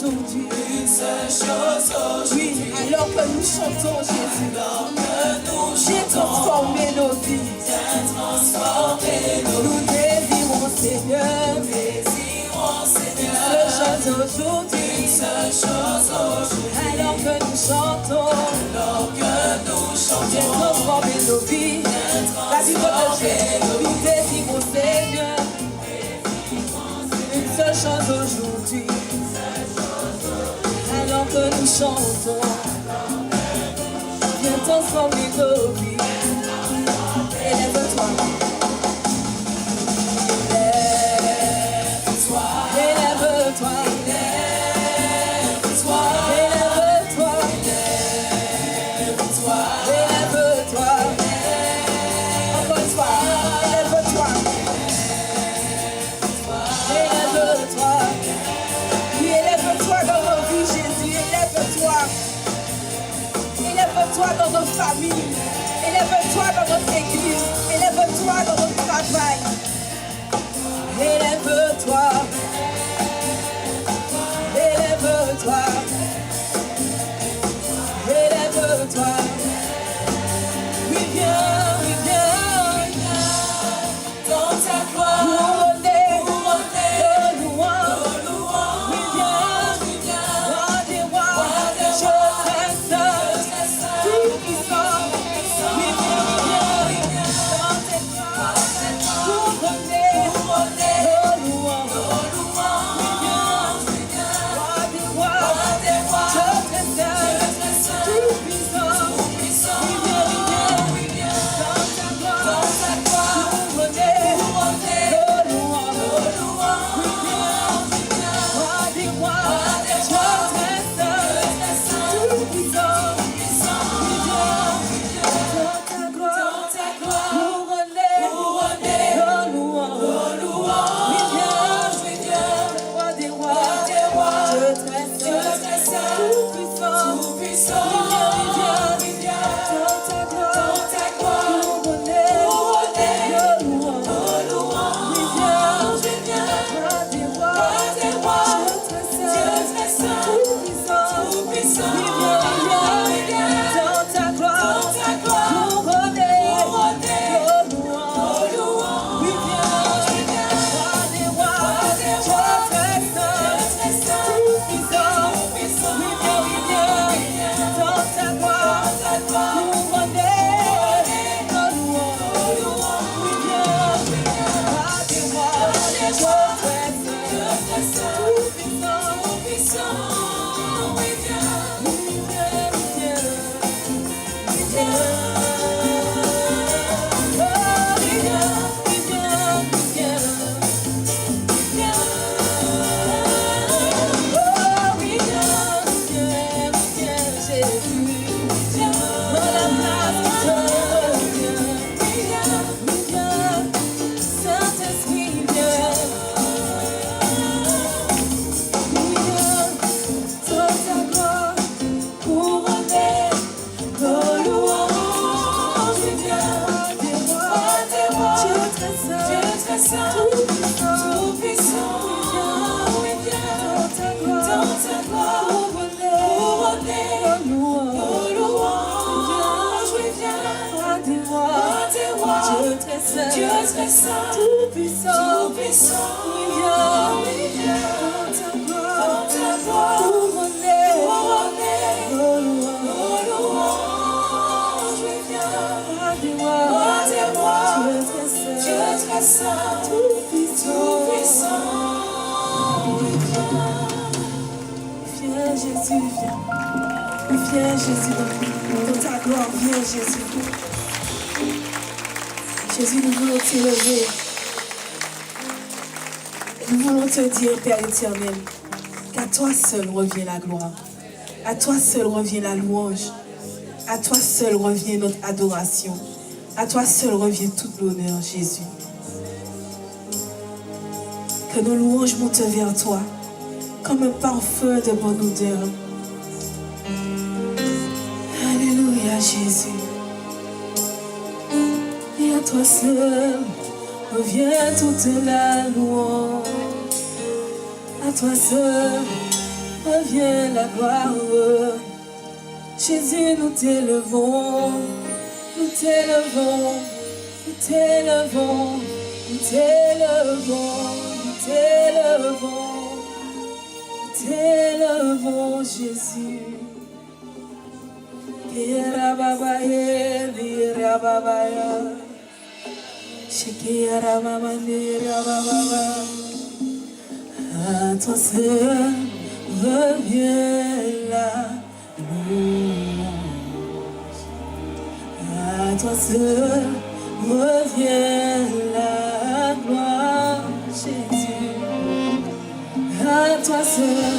aujourd'hui. Une seule chose aujourd'hui. Oui, alors que nous chantons Jésus. Alors que nous Viens transformer nos vies. Viens transformer nos Nous désirons Seigneur. désirons, Seigneur. Une seule chose aujourd'hui. Une seule chose aujourd'hui. Alors que nous chantons. Alors que nous chantons. Viens transformer nos vies. La vie de Jésus. Nous désirons Seigneur. Une seule chose aujourd'hui. Alors que nous chantons. Viens transformer nos vies. Élève-toi. Élève-toi. Élève-toi. Élève-toi. Élève-toi. Encore une fois. Élève-toi. Élève-toi. Oui, élève-toi dans nos vies, Jésus. Élève-toi. Élève-toi dans nos familles. Élève-toi dans notre église. Élève-toi dans notre travail. Élève-toi. Élève-toi. Élève-toi. Oui, viens, oui, viens. Dans ta gloire. Couronner Couronner de louanges. nos louanges. Oui, viens. Roi des rois. Je t'exalte. Tout-puissant. Oui, viens. Dans tes bras. Couronner de louanges. Roi des rois. Je t'exalte. Tout-puissant. Oui, viens. Dans ta gloire. Couronner de louanges. Oui, viens. Roi des rois. Je t'exalte. Tout-puissant. Oui, viens. Dans ta gloire. Couronner de louanges. Oui, viens. Roi des rois. Je t'exalte. Tout-puissant. Oui, viens. Dans ta gloire. Couronner de louanges. Oui, viens. Roi des rois. Je t'exalte. Tout-puissant. Oui, viens. Dans ta gloire. Couronner de louanges. Oui, viens. Roi des rois. Je t'exalte. Tout-puissant. Oui, viens. Dans ta gloire. Couronner de louanges. Oui, viens. Roi des rois. Je t'exalte. Tout-puissant. Oui, viens. Dieu très saint, tout-puissant, oui, viens, dans ta gloire, couronner nos louanges, oui, viens, roi des rois, Dieu très saint, tout-puissant, oui, viens, Jésus, viens, Jésus, dans ta gloire, viens, Jésus. Jésus, nous voulons t'élever. Nous voulons te dire, Père éternel, qu'à toi seul revient la gloire. À toi seul revient la louange. À toi seul revient notre adoration. À toi seul revient toute l'honneur, Jésus. Que nos louanges montent vers toi, comme un parfum de bonne odeur. Alléluia, Jésus. Et à toi seul revient toute la louange. À toi seul reviens la gloire. Jésus, nous t'élevons, nous t'élevons, nous t'élevons, nous t'élevons, nous t'élevons, nous t'élevons, Jésus. À toi seul revient la louange. À toi seul revient la gloire, Jésus. À toi seul,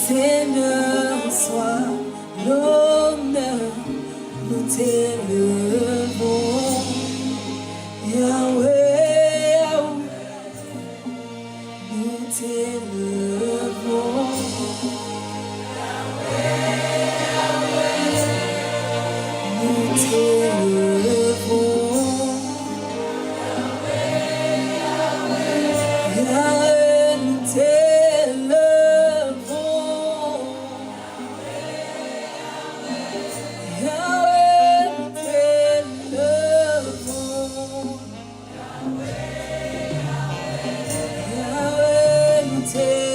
Seigneur, soit l'honneur. Nous t'élevons, Yahweh, nous t'élevons, nous t'élevons, Yahweh, nous t'élevons, Yahweh, nous t'élevons, Yahweh, nous t'élevons.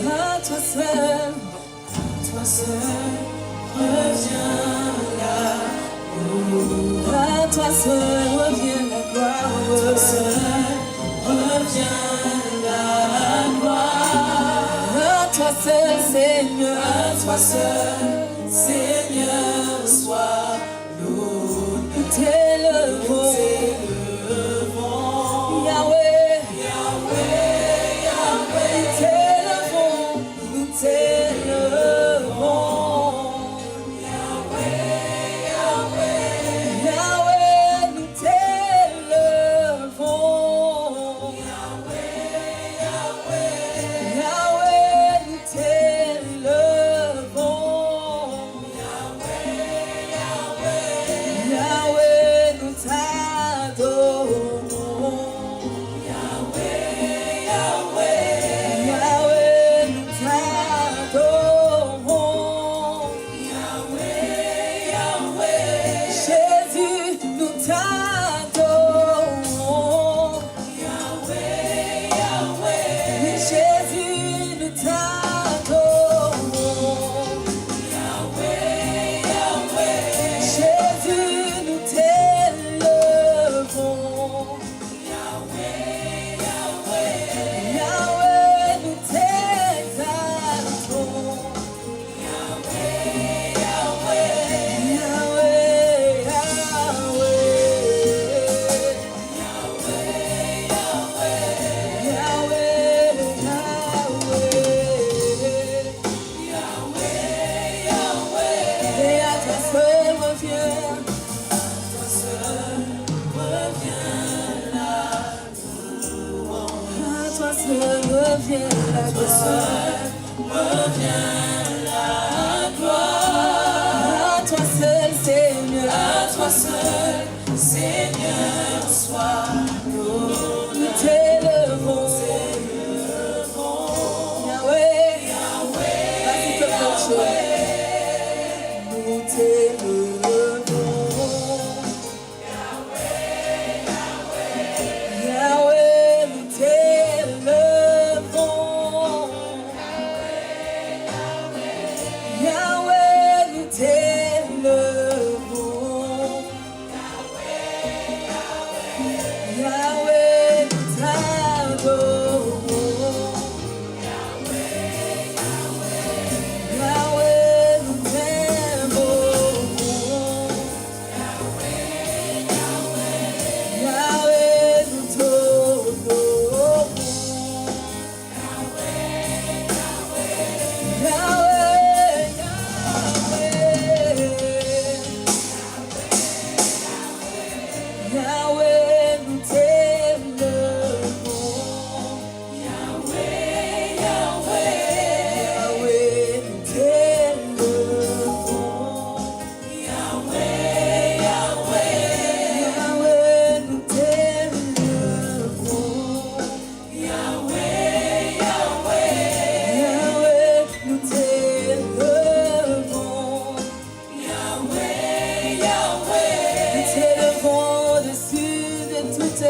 À toi seul, reviens la louange. À toi seul, reviens la gloire. À toi seul, reviens la gloire. À toi seul, Seigneur. À toi seul, Seigneur, sois l'honneur. Nous t'élevons, Yahweh, Yahweh, Yahweh. Nous t'élevons, Yahweh, Yahweh, Yahweh, nous t'élevons, Yahweh, Yahweh, Yahweh, nous t'élevons, Yahweh, Yahweh, Yahweh, nous t'adorons, Yahweh, Yahweh, Yahweh, nous t'adorons, Yahweh, Yahweh, Jésus, nous t'adorons, Yahweh, Yahweh, Jésus, nous t'adorons, Yahweh, Yahweh, Jésus, nous t'élevons, Yahweh, Yahweh, Yahweh, nous t'exaltons, Yahweh, Yahweh, Yahweh, et à toi seul revient, à toi seul revient la louange. À toi seul revient la gloire. À toi seul, Seigneur. À toi seul, Seigneur, sois l'honneur. Nous t'élevons, Yahweh, Yahweh, vas-y, fais quelque chose. Nous t'élevons, Yahweh, nous t'élevons, Yahweh, nous t'élevons, Yahweh, nous t'adorons, Yahweh, nous t'invoquons, Yahweh, nous t'honorons, Yahweh, Yahweh, Yahweh, nous t'élevons.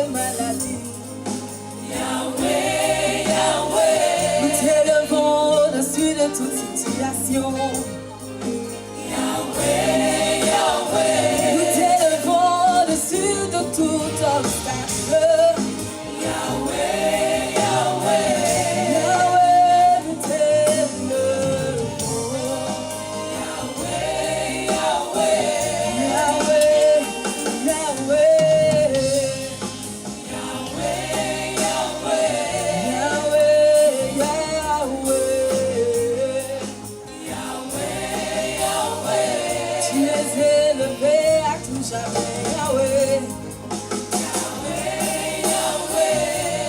de maladie. Yahweh, Yahweh, Nous t'élevons au-dessus de toute situation. Yahweh, Yahweh, Nous t'élevons au-dessus de tout obstacle. Yahweh, Yahweh, Yahweh, nous t'élevons. Yahweh, Yahweh, Yahweh, Yahweh. Yahweh, Yahweh, Yahweh, Yahweh. Yahweh, Tu es élevé à tout jamais, Yahweh.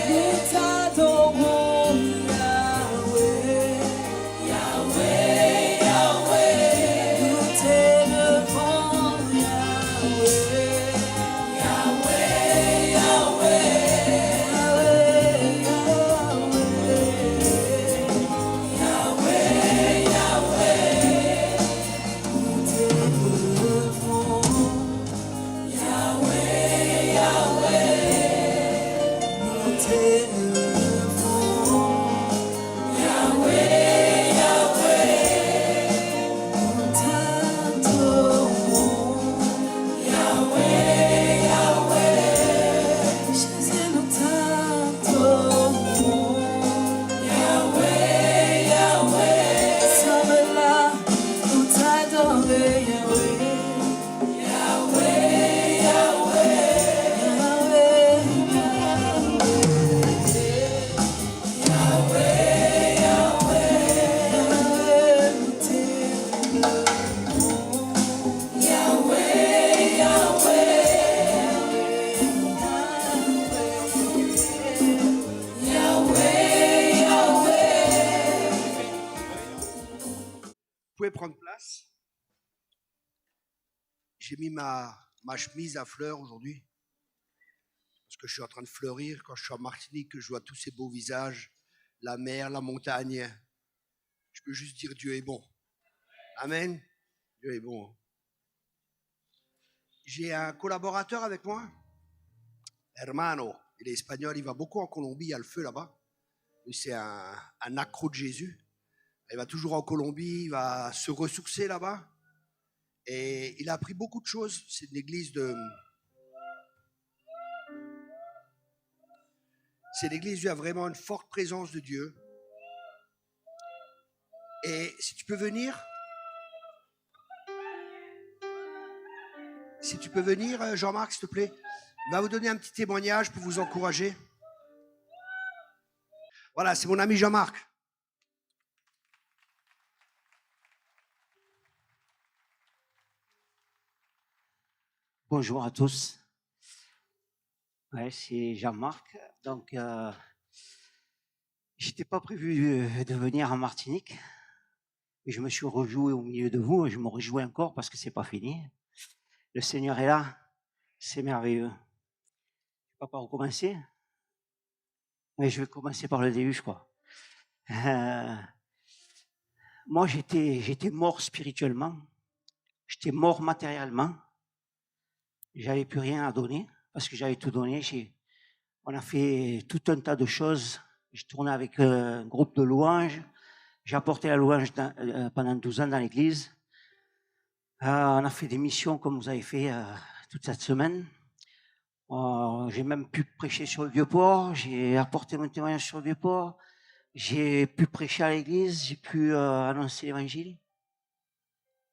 Nous t'adorons, Yahweh. Yahweh, Yahweh, Nous t'élevons, Yahweh. Yahweh, Yahweh, Yahweh, Yahweh, Nous t'élevons, Yahweh, Yahweh, nous t'élevons, Yahweh, Yahweh, nous t'adorons. Yahweh, Yahweh, Jésus, nous t'adorons. Yahweh, Yahweh, Sommes là pour t'adorer, Yahweh. Yahweh, Yahweh, Yahweh, Yahweh, Yahweh. Vous pouvez prendre place. J'ai mis ma chemise à fleurs aujourd'hui parce que je suis en train de fleurir. Quand je suis en Martinique, que je vois tous ces beaux visages, la mer, la montagne, je peux juste dire Dieu est bon. Amen. Dieu est bon. J'ai un collaborateur avec moi, Hermano. Il est espagnol, il va beaucoup en Colombie, il y a le feu là-bas. Lui, c'est un accro de Jésus. Il va toujours en Colombie, il va se ressourcer là-bas. Et il a appris beaucoup de choses. C'est une église C'est l'église où il y a vraiment une forte présence de Dieu. Et si tu peux venir, Jean-Marc, s'il te plaît, il va vous donner un petit témoignage pour vous encourager. Voilà, c'est mon ami Jean-Marc. Bonjour à tous. Ouais, c'est Jean-Marc. Donc, j'étais pas prévu de venir en Martinique, mais je me suis rejoué au milieu de vous et je me réjouis encore parce que c'est pas fini. Le Seigneur est là, c'est merveilleux. Je vais pas par où commencer, mais je vais commencer par le début, je crois. Moi, j'étais mort spirituellement, j'étais mort matériellement. J'avais plus rien à donner parce que j'avais tout donné. On a fait tout un tas de choses. J'ai tourné avec un groupe de louanges. J'ai apporté la louange pendant 12 ans dans l'église. On a fait des missions comme vous avez fait toute cette semaine. J'ai même pu prêcher sur le Vieux-Port. J'ai apporté mon témoignage sur le Vieux-Port. J'ai pu prêcher à l'église. J'ai pu annoncer l'évangile.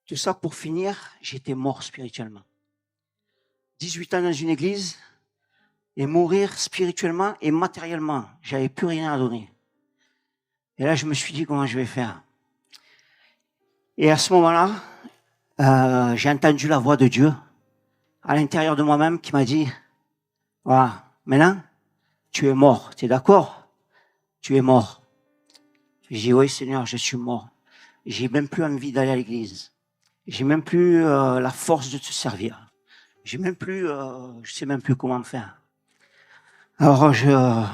Tout ça pour finir, j'étais mort spirituellement. 18 ans dans une église et mourir spirituellement et matériellement. J'avais plus rien à donner. Et là, je me suis dit comment je vais faire. Et à ce moment-là, j'ai entendu la voix de Dieu à l'intérieur de moi-même qui m'a dit, voilà, maintenant, tu es mort. Tu es d'accord? Tu es mort. J'ai dit, oui, Seigneur, je suis mort. J'ai même plus envie d'aller à l'église. J'ai même plus la force de te servir. J'ai même plus, je sais même plus comment faire. Alors, je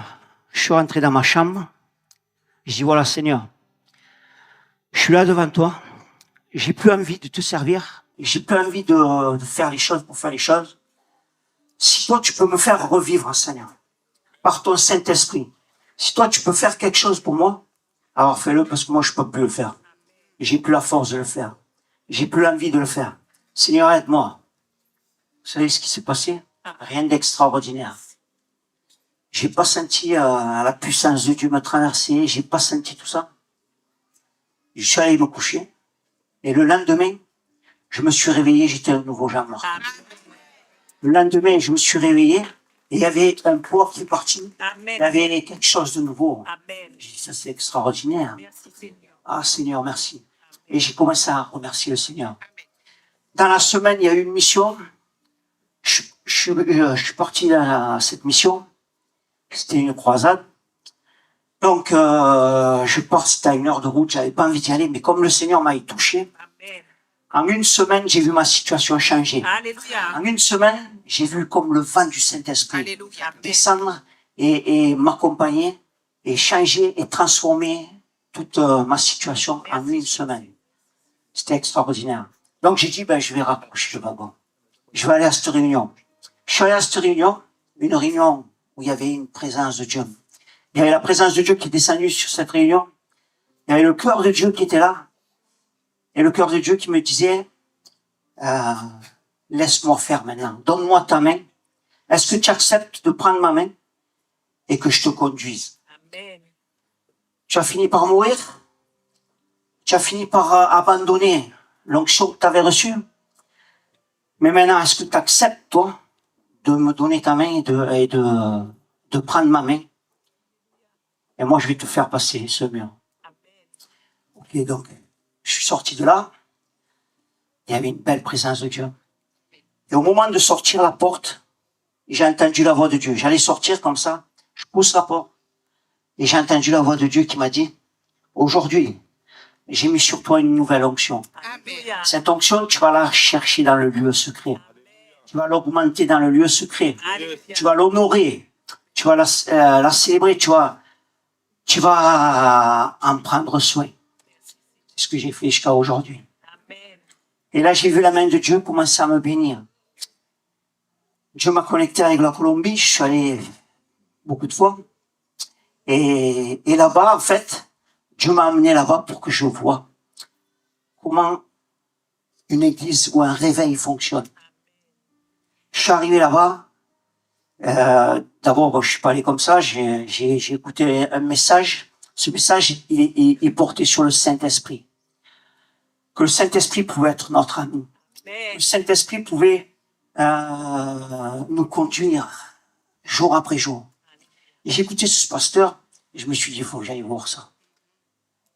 suis rentré dans ma chambre. Je dis, voilà, Seigneur, je suis là devant toi. J'ai plus envie de te servir. J'ai plus envie de faire les choses pour faire les choses. si toi tu peux me faire revivre, Seigneur, par ton Saint-Esprit, si toi tu peux faire quelque chose pour moi, alors fais-le parce que moi je peux plus le faire. J'ai plus la force de le faire. J'ai plus l'envie de le faire. Seigneur, aide-moi. Vous savez ce qui s'est passé? Rien d'extraordinaire. J'ai pas senti la puissance de Dieu me traverser. J'ai pas senti tout ça. Je suis allé me coucher. Et le lendemain, je me suis réveillé, j'étais un nouveau genre mort. Le lendemain, je me suis réveillé et il y avait un poids qui est parti. Il y avait quelque chose de nouveau. J'ai dit, ça c'est extraordinaire. Ah Seigneur, merci. Et j'ai commencé à remercier le Seigneur. Dans la semaine, il y a eu une mission. Je suis parti dans cette mission. C'était une croisade. Donc, je pars, c'était à 1 heure de route, j'avais pas envie d'y aller, mais comme le Seigneur m'a touché, en une semaine, j'ai vu ma situation changer. Alléluia. En une semaine, j'ai vu comme le vent du Saint-Esprit Alléluia. descendre et m'accompagner et changer et transformer toute ma situation en une semaine. C'était extraordinaire. Donc j'ai dit, ben, je vais raccrocher le wagon. Je vais aller à cette réunion. Je suis allé à cette réunion, une réunion où il y avait une présence de Dieu. Il y avait la présence de Dieu qui est descendue sur cette réunion. Il y avait le cœur de Dieu qui était là. Et le cœur de Dieu qui me disait, laisse-moi faire maintenant. Donne-moi ta main. Est-ce que tu acceptes de prendre ma main et que je te conduise? Amen. Tu as fini par mourir. Tu as fini par abandonner l'onction que tu avais reçue. Mais maintenant, est-ce que tu acceptes, toi, de me donner ta main et de prendre ma main? Et moi, je vais te faire passer ce mur. Ok, donc, je suis sorti de là. Il y avait une belle présence de Dieu. Et au moment de sortir la porte, j'ai entendu la voix de Dieu. J'allais sortir comme ça. Je pousse la porte. Et j'ai entendu la voix de Dieu qui m'a dit, aujourd'hui, j'ai mis sur toi une nouvelle onction. Alléluia. Cette onction, tu vas la chercher dans le lieu secret. Tu vas l'augmenter dans le lieu secret. Alléluia. Tu vas l'honorer. Tu vas la célébrer. Tu vas en prendre soin. C'est ce que j'ai fait jusqu'à aujourd'hui. Amen. Et là, j'ai vu la main de Dieu commencer à me bénir. Dieu m'a connecté avec la Colombie. Je suis allé beaucoup de fois. Et là-bas, en fait, Dieu m'a amené là-bas pour que je voie comment une église ou un réveil fonctionne. Je suis arrivé là-bas. D'abord, je suis pas allé comme ça. J'ai écouté un message. Ce message, il portait sur le Saint-Esprit. Que le Saint-Esprit pouvait être notre ami. Amen. Le Saint-Esprit pouvait nous conduire jour après jour. Et j'ai écouté ce pasteur et je me suis dit, il faut que j'aille voir ça.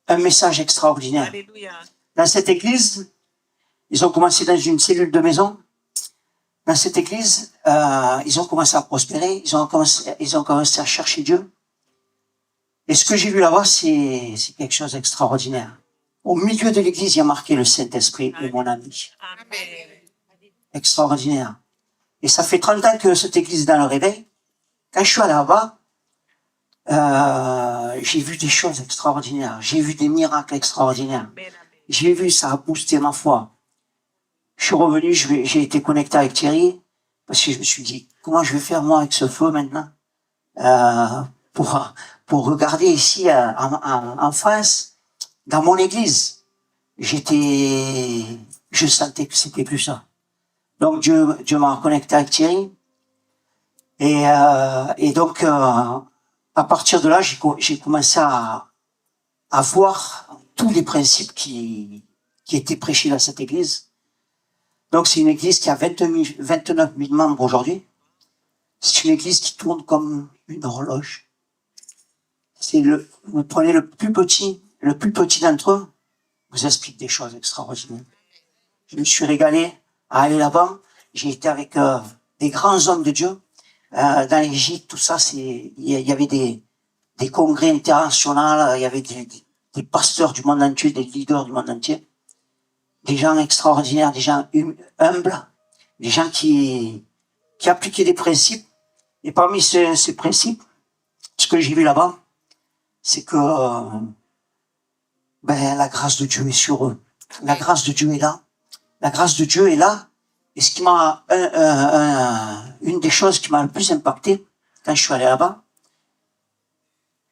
Un message extraordinaire. Alléluia. Dans cette église, ils ont commencé dans une cellule de maison. Dans cette église, ils ont commencé à prospérer, ils ont commencé à chercher Dieu. Et ce que j'ai vu là-bas, c'est quelque chose d'extraordinaire. Au milieu de l'église, il y a marqué le Saint-Esprit est mon ami. Amen. Extraordinaire. Et ça fait 30 ans que cette église est dans le réveil. Quand je suis allé là-bas, j'ai vu des choses extraordinaires. J'ai vu des miracles extraordinaires. Amen. J'ai vu, ça a boosté ma foi. Je suis revenu, j'ai été connecté avec Thierry, parce que je me suis dit, comment je vais faire moi avec ce feu maintenant, pour regarder ici en France, dans mon église. Je sentais que c'était plus ça. Donc Dieu m'a connecté avec Thierry. Et donc, à partir de là, j'ai commencé à voir tous les principes qui étaient prêchés dans cette église. Donc, c'est une église qui a 29 000 membres aujourd'hui. C'est une église qui tourne comme une horloge. Vous prenez le plus petit d'entre eux, vous explique des choses extraordinaires. Je me suis régalé à aller là-bas. J'ai été avec des grands hommes de Dieu. Dans l'Égypte, tout ça, il y avait des congrès internationaux, il y avait des pasteurs du monde entier, des leaders du monde entier. Des gens extraordinaires, des gens humbles, des gens qui appliquaient des principes. Et parmi ces principes, ce que j'ai vu là-bas, c'est que la grâce de Dieu est sur eux. La grâce de Dieu est là. La grâce de Dieu est là. Et ce qui m'a, une des choses qui m'a le plus impacté quand je suis allé là-bas,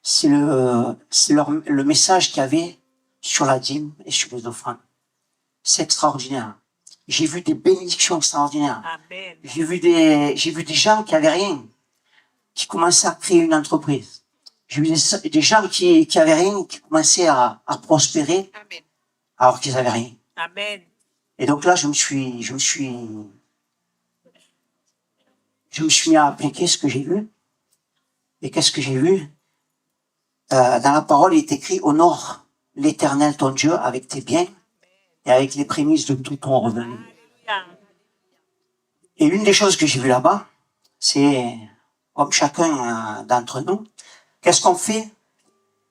c'est le message qu'il y avait sur la dîme et sur les offrandes. C'est extraordinaire. J'ai vu des bénédictions extraordinaires. Amen. J'ai vu des gens qui avaient rien, qui commençaient à créer une entreprise. J'ai vu des gens qui avaient rien, qui commençaient à prospérer, Amen. alors qu'ils avaient rien. Amen. Et donc là, je me suis mis à appliquer ce que j'ai vu. Et qu'est-ce que j'ai vu? Dans la parole, il est écrit: honore l'Éternel ton Dieu avec tes biens et avec les prémices de tout ton revenu. Alléluia. Et une des choses que j'ai vues là-bas, c'est, comme chacun d'entre nous, qu'est-ce qu'on fait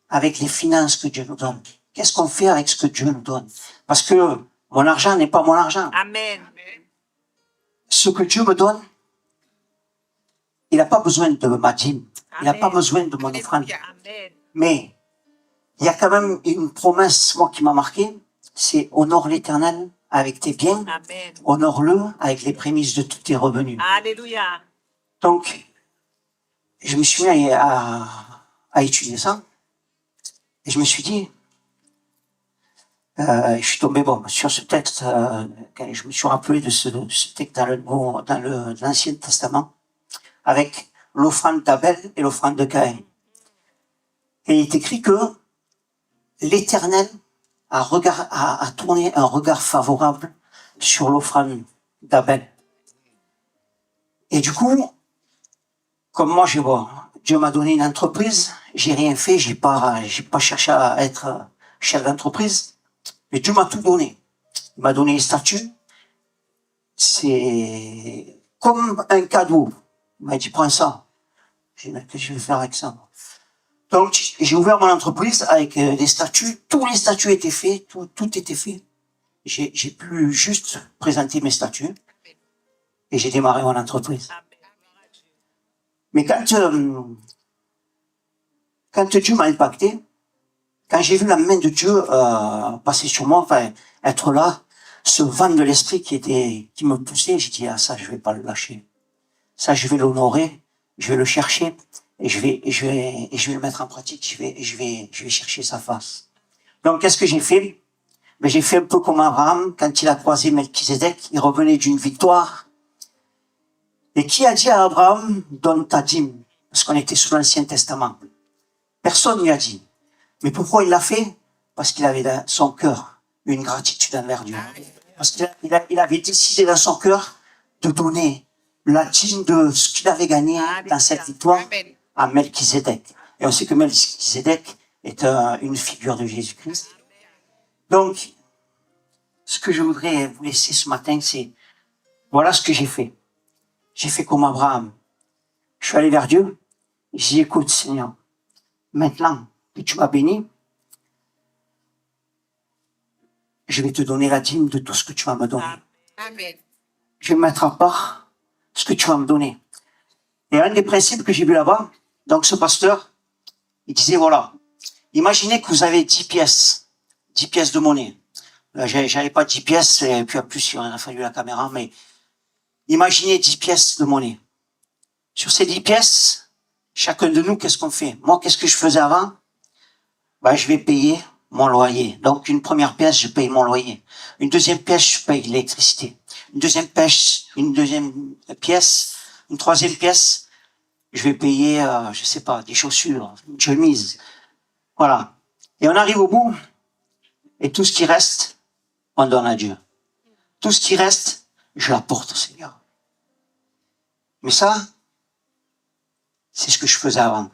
avec les finances que Dieu nous donne? Qu'est-ce qu'on fait avec ce que Dieu nous donne? Parce que mon argent n'est pas mon argent. Amen. Ce que Dieu me donne, il n'a pas besoin de ma dîme. Il n'a pas besoin de mon offrande. Amen. Mais il y a quand même une promesse, moi, qui m'a marqué, c'est: honore l'Éternel avec tes biens, Amen. honore-le avec les prémices de tous tes revenus. Alléluia. Donc, je me suis mis à étudier ça, et je me suis dit, je suis tombé sur ce texte, quand je me suis rappelé de ce texte dans l'Ancien Testament, avec l'offrande d'Abel et l'offrande de Caïn. Et il est écrit que l'Éternel a tourné un regard favorable sur l'offrande d'Abel. Et du coup, comme moi, Dieu m'a donné une entreprise, j'ai rien fait, j'ai pas cherché à être chef d'entreprise, mais Dieu m'a tout donné. Il m'a donné les statuts. C'est comme un cadeau. Il m'a dit: prends ça. J'ai dit: qu'est-ce que je vais faire avec ça? Donc, j'ai ouvert mon entreprise avec des statuts. Tous les statuts étaient faits, tout était fait. J'ai pu juste présenter mes statuts et j'ai démarré mon entreprise. Mais quand Dieu m'a impacté, quand j'ai vu la main de Dieu passer sur moi, enfin, être là, ce vent de l'esprit qui me poussait, j'ai dit: ah, ça, je vais pas le lâcher. Ça, je vais l'honorer, je vais le chercher, et je vais le mettre en pratique, je vais chercher sa face. Donc, qu'est-ce que j'ai fait? Ben, j'ai fait un peu comme Abraham, quand il a croisé Melchizedek, il revenait d'une victoire. Et qui a dit à Abraham: donne ta dîme? Parce qu'on était sous l'Ancien Testament. Personne ne lui a dit. Mais pourquoi il l'a fait? Parce qu'il avait dans son cœur une gratitude envers Dieu. Parce qu'il avait décidé dans son cœur de donner la dîme de ce qu'il avait gagné dans cette victoire à Melchizedek. Et on sait que Melchizedek est une figure de Jésus-Christ. Donc, ce que je voudrais vous laisser ce matin, c'est, voilà ce que j'ai fait. J'ai fait comme Abraham. Je suis allé vers Dieu. J'ai dit: écoute, Seigneur, maintenant que tu m'as béni, je vais te donner la dîme de tout ce que tu vas me donner. Amen. Je vais mettre à part ce que tu vas me donner. Et un des principes que j'ai vu là-bas, donc ce pasteur, il disait: voilà, imaginez que vous avez 10 pièces de monnaie. J'avais pas 10 pièces, et puis en plus, il aurait fallu la caméra, mais imaginez 10 pièces de monnaie. Sur ces 10 pièces, chacun de nous, qu'est-ce qu'on fait? Moi, qu'est-ce que je faisais avant? Ben, je vais payer mon loyer. Donc, une première pièce, je paye mon loyer. Une deuxième pièce, je paye l'électricité. Une deuxième pièce, une troisième pièce, je vais payer, je sais pas, des chaussures, une chemise. Voilà. Et on arrive au bout, et tout ce qui reste, on donne à Dieu. Tout ce qui reste, je l'apporte au Seigneur. Mais ça, c'est ce que je faisais avant.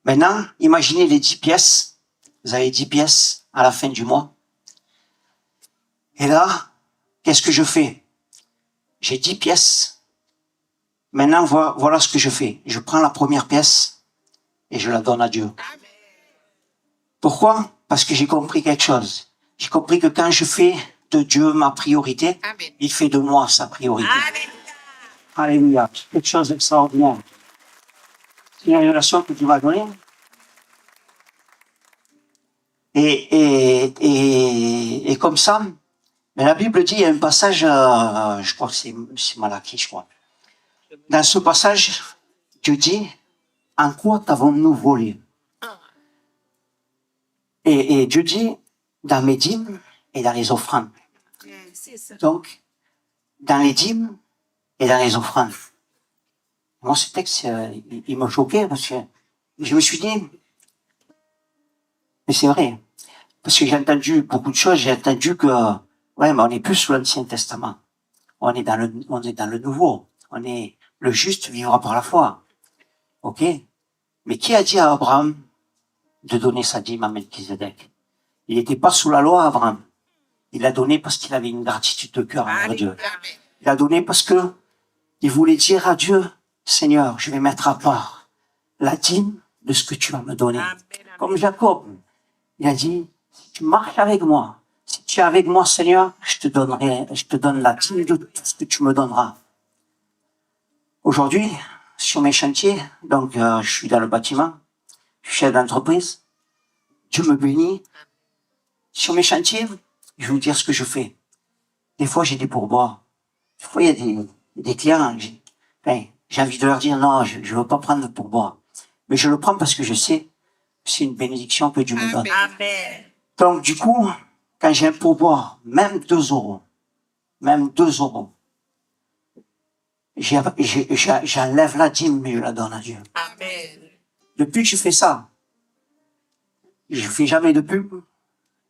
Maintenant, imaginez les 10 pièces. Vous avez 10 pièces à la fin du mois. Et là, qu'est-ce que je fais? J'ai 10 pièces. Maintenant, voilà ce que je fais. Je prends la première pièce et je la donne à Dieu. Pourquoi? Parce que j'ai compris quelque chose. J'ai compris que quand je fais de Dieu ma priorité, il fait de moi sa priorité. Alléluia. Quelque chose d'extraordinaire. C'est une relation que tu m'as donnée. Et comme ça, Mais la Bible dit, il y a un passage, je crois que c'est Malachie, je crois. Dans ce passage, Dieu dit, en quoi t'avons-nous volé? Et Dieu dit, dans mes dîmes et dans les offrandes. Donc, dans les dîmes et dans les offrandes. Moi, ce texte, il m'a choqué parce que je me suis dit, mais c'est vrai. Parce que j'ai entendu beaucoup de choses, j'ai entendu que, ouais, mais on n'est plus sous l'Ancien Testament. On est dans le Nouveau. Le juste vivra par la foi. Ok? Mais qui a dit à Abraham de donner sa dîme à Melchizedek? Il n'était pas sous la loi, Abraham. Il a donné parce qu'il avait une gratitude de cœur envers Dieu. Il a donné parce que il voulait dire à Dieu, Seigneur, je vais mettre à part la dîme de ce que tu vas me donner. Comme Jacob, il a dit, si tu marches avec moi, si tu es avec moi, Seigneur, je te donne la dîme de tout ce que tu me donneras. Aujourd'hui, sur mes chantiers, donc je suis dans le bâtiment, je suis chef d'entreprise, Dieu me bénit. Sur mes chantiers, je vais vous dire ce que je fais. Des fois, j'ai des pourboires. Des fois, il y a des clients, j'ai envie de leur dire non, je ne veux pas prendre de pourboire. Mais je le prends parce que je sais que c'est une bénédiction que Dieu me donne. Amen. Donc, du coup, quand j'ai un pourboire, même 2 euros, j'enlève la dîme et je la donne à Dieu. Amen. Depuis que je fais ça, je fais jamais de pub.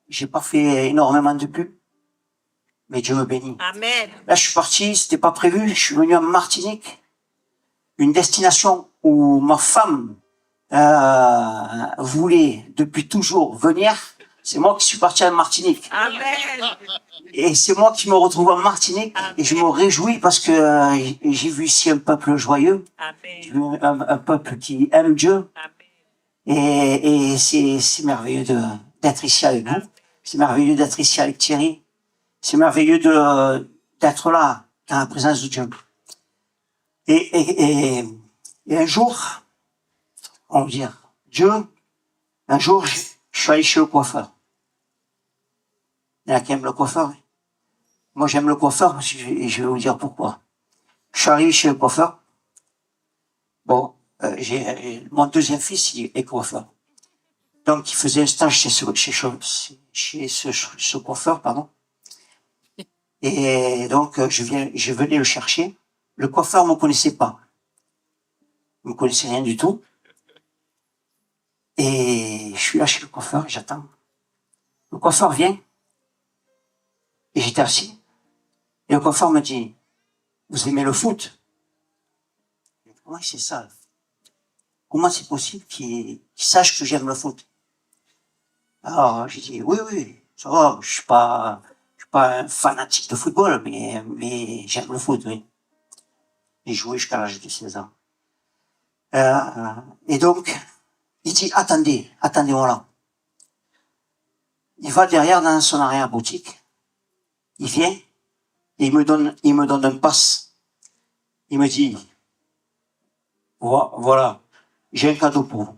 J'ai pas fait énormément de pub. Mais Dieu me bénit. Amen. Là, je suis parti, c'était pas prévu. Je suis venu en Martinique. Une destination où ma femme voulait depuis toujours venir. C'est moi qui suis parti en Martinique. Amen. Et c'est moi qui me retrouve en Martinique. Et je me réjouis parce que j'ai vu ici un peuple joyeux. J'ai vu un peuple qui aime Dieu. Et c'est merveilleux d'être ici avec vous. C'est merveilleux d'être ici avec Thierry. C'est merveilleux d'être là, dans la présence de Dieu. Et un jour, on va dire, Dieu, un jour, je suis allé chez le coiffeur. Il y en a qui aiment le coiffeur. Moi, j'aime le coiffeur, et je vais vous dire pourquoi. Je suis arrivé chez le coiffeur. Bon, mon deuxième fils, il est coiffeur. Donc, il faisait un stage chez ce coiffeur, pardon. Et donc, je venais le chercher. Le coiffeur me connaissait pas. Il me connaissait rien du tout. Et je suis là chez le coiffeur, j'attends. Le coiffeur vient. Et j'étais assis. Et le coiffeur me dit, vous aimez le foot? Oui, c'est ça. Comment c'est possible qu'il sache que j'aime le foot? Alors, j'ai dit, oui, ça va, je suis pas un fanatique de football, mais j'aime le foot, oui. J'ai joué jusqu'à l'âge de 16 ans. Et donc, il dit, attendez, voilà. Il va derrière dans son arrière-boutique. Il vient, et il me donne un pass. Il me dit, voilà, j'ai un cadeau pour vous.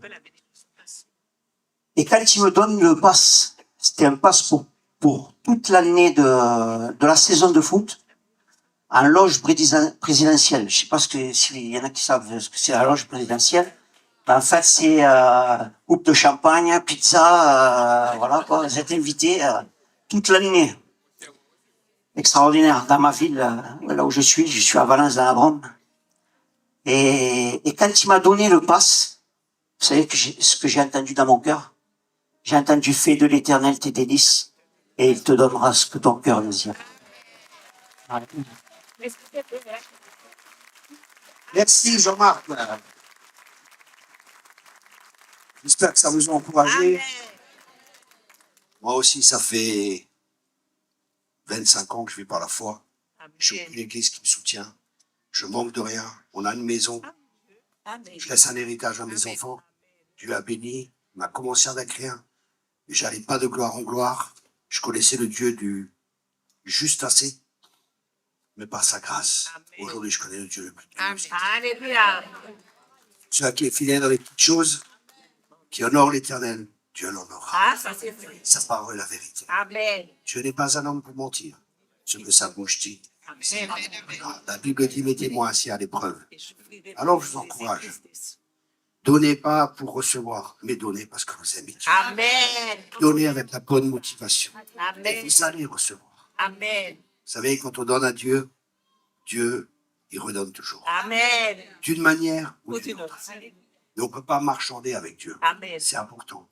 Et quand il me donne le pass, c'était un pass pour toute l'année de la saison de foot, en loge présidentielle. Je sais pas s'il y en a qui savent ce que c'est la loge présidentielle. En fait, c'est coupe de champagne, pizza, voilà quoi. Vous êtes invités toute l'année. Extraordinaire. Dans ma ville, là où je suis à Valence dans la Drôme. Et quand il m'a donné le pass, vous savez ce que j'ai entendu dans mon cœur? J'ai entendu, fais de l'Éternel tes délices, et il te donnera ce que ton cœur désire. Merci Jean-Marc. J'espère que ça vous a encouragé. Moi aussi, ça fait 25 ans que je vis par la foi. Je suis une église qui me soutient. Je manque de rien. On a une maison. Je laisse un héritage à mes enfants. Dieu a béni. Il m'a commencé avec rien. Mais j'allais pas de gloire en gloire. Je connaissais le Dieu du juste assez. Mais par sa grâce, aujourd'hui, je connais le Dieu le plus grand. Alléluia. Celui qui est fidèle dans les petites choses, qui honore l'Éternel, Dieu l'honorera. Ah, ça c'est vrai. Sa parole est la vérité. Amen. Dieu n'est pas un homme pour mentir. ce que sa bouche dit. Amen. La Bible dit, mettez-moi ainsi à l'épreuve. Alors, je vous encourage. Donnez pas pour recevoir, mais donnez parce que vous aimez Dieu. Amen. Donnez avec la bonne motivation. Et Amen. vous allez recevoir. Amen. Vous savez, quand on donne à Dieu, Dieu, il redonne toujours. Amen. D'une manière ou d'une autre. Mais on ne peut pas marchander avec Dieu. Amen. C'est important.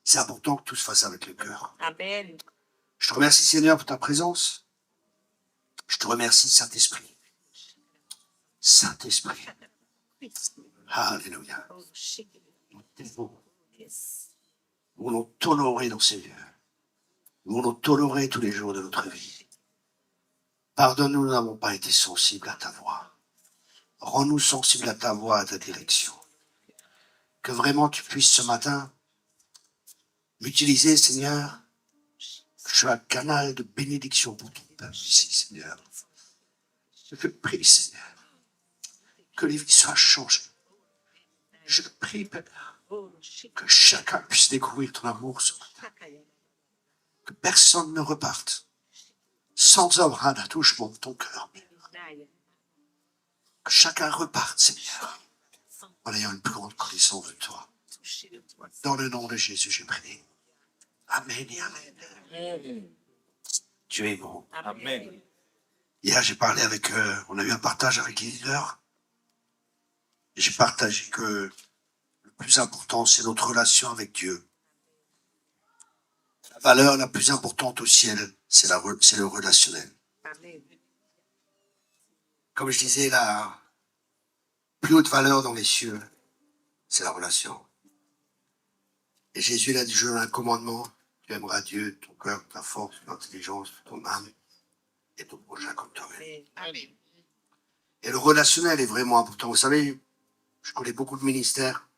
C'est important que tout se fasse avec le cœur. Amen. Je te remercie, Seigneur, pour ta présence. Je te remercie, Saint-Esprit. Saint-Esprit. Alléluia. Nous t'aimons. Nous voulons t'honorer dans ces lieux. Nous voulons t'honorer tous les jours de notre vie. Pardonne-nous, nous n'avons pas été sensibles à ta voix. Rends-nous sensibles à ta voix, à ta direction. Que vraiment tu puisses ce matin m'utiliser, Seigneur. Je suis un canal de bénédiction pour ton peuple ici, Seigneur. Je te prie, Seigneur, que les vies soient changées. Je prie, Père, que chacun puisse découvrir ton amour ce matin. Que personne ne reparte sans avoir un attouchement de ton cœur, Père. Que chacun reparte, Seigneur, en ayant une plus grande connaissance de toi. Dans le nom de Jésus, j'ai prié. Amen et amen. Dieu est bon. Amen. Hier, j'ai parlé avec, on a eu un partage avec les leaders. Et j'ai partagé que le plus important, c'est notre relation avec Dieu. La valeur la plus importante au ciel, c'est le relationnel. Amen. Comme je disais, la plus haute valeur dans les cieux, c'est la relation. Et Jésus, il a dit, je donne un commandement. Tu aimeras Dieu, ton cœur, ta force, ton intelligence, ton âme et ton prochain comme toi-même. Amen. Et le relationnel est vraiment important. Vous savez, je connais beaucoup de ministères,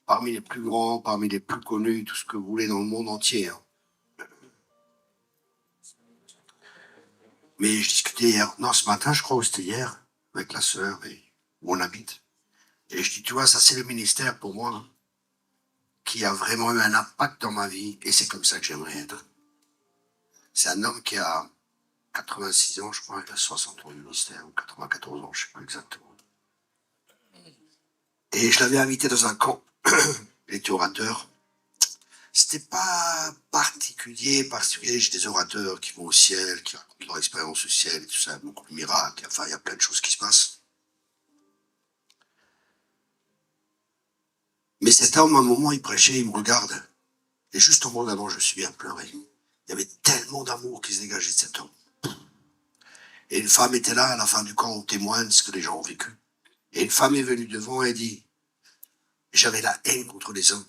parmi les plus grands, parmi les plus connus, tout ce que vous voulez dans le monde entier. Hein. Mais je discutais hier, non, ce matin, je crois que c'était hier, avec la sœur où on habite. Et je dis, tu vois, ça c'est le ministère pour moi, hein, qui a vraiment eu un impact dans ma vie, et c'est comme ça que j'aimerais être. C'est un homme qui a 86 ans, je crois, il a 60 ans de ministère, ou 94 ans, je ne sais pas exactement. Et je l'avais invité dans un camp, il était orateur. C'était pas particulier, j'ai des orateurs qui vont au ciel, qui racontent leur expérience au ciel, et tout ça, beaucoup de miracles, enfin, il y a plein de choses qui se passent. Mais cet homme, à un moment, il prêchait, il me regarde, et juste au moment d'avant, je suis bien pleuré. Il y avait tellement d'amour qui se dégageait de cet homme. Et une femme était là, à la fin du camp, on témoigne ce que les gens ont vécu. Et une femme est venue devant et dit, j'avais la haine contre les hommes,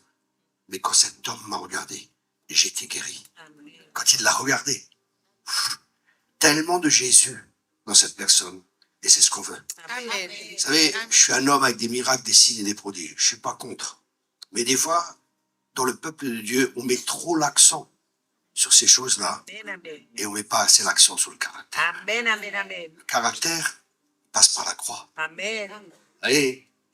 mais quand cet homme m'a regardé, j'ai été guéri. Amen. Quand il l'a regardé, tellement de Jésus dans cette personne, et c'est ce qu'on veut. Amen. Vous savez, je suis un homme avec des miracles, des signes et des prodiges, je suis pas contre. Mais des fois, dans le peuple de Dieu, on met trop l'accent sur ces choses-là, Amen. et on met pas assez l'accent sur le caractère. Amen. Amen. Amen. Le caractère passe par la croix. Amen.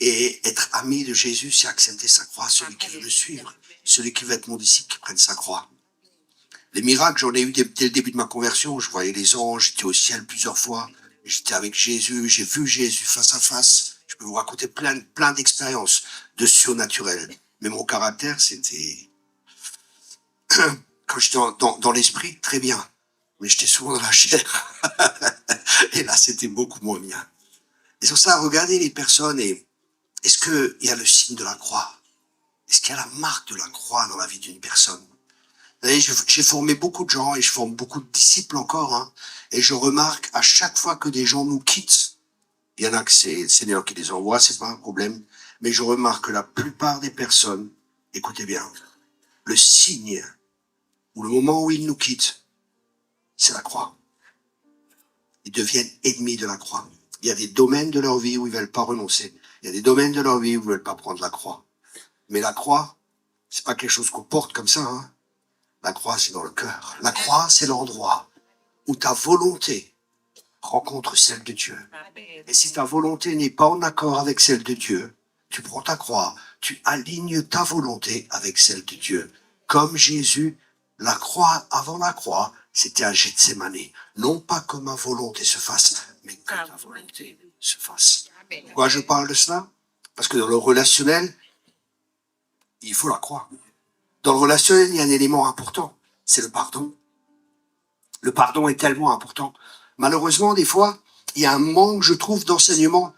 Et être ami de Jésus, c'est accepter sa croix, celui qui veut le suivre, celui qui veut être mon disciple, qui prenne sa croix. Les miracles, j'en ai eu dès le début de ma conversion. Je voyais les anges, j'étais au ciel plusieurs fois, j'étais avec Jésus, j'ai vu Jésus face à face. Je peux vous raconter plein d'expériences de surnaturel. Mais mon caractère, c'était... Quand j'étais dans l'esprit, très bien. Mais j'étais souvent dans la chair. Et là, c'était beaucoup moins bien. Et sur ça, regardez les personnes et est-ce qu'il y a le signe de la croix? Est-ce qu'il y a la marque de la croix dans la vie d'une personne? Vous savez, j'ai formé beaucoup de gens et je forme beaucoup de disciples encore. Hein, et je remarque à chaque fois que des gens nous quittent, il y en a que c'est le Seigneur qui les envoie, c'est pas un problème. Mais je remarque que la plupart des personnes, écoutez bien, le signe ou le moment où ils nous quittent, c'est la croix. Ils deviennent ennemis de la croix. Il y a des domaines de leur vie où ils veulent pas renoncer. Il y a des domaines de leur vie où ils veulent pas prendre la croix. Mais la croix, c'est pas quelque chose qu'on porte comme ça. Hein. La croix, c'est dans le cœur. La croix, c'est l'endroit où ta volonté rencontre celle de Dieu. Amen. Et si ta volonté n'est pas en accord avec celle de Dieu, tu prends ta croix, tu alignes ta volonté avec celle de Dieu. Comme Jésus, la croix avant la croix, C'était un Gethsemane. Non pas que ma volonté se fasse, mais que ta volonté se fasse. Amen. Pourquoi je parle de cela? Parce que dans le relationnel, il faut la croire. Dans le relationnel, il y a un élément important, c'est le pardon. Le pardon est tellement important. Malheureusement, des fois, il y a un manque, je trouve, d'enseignement.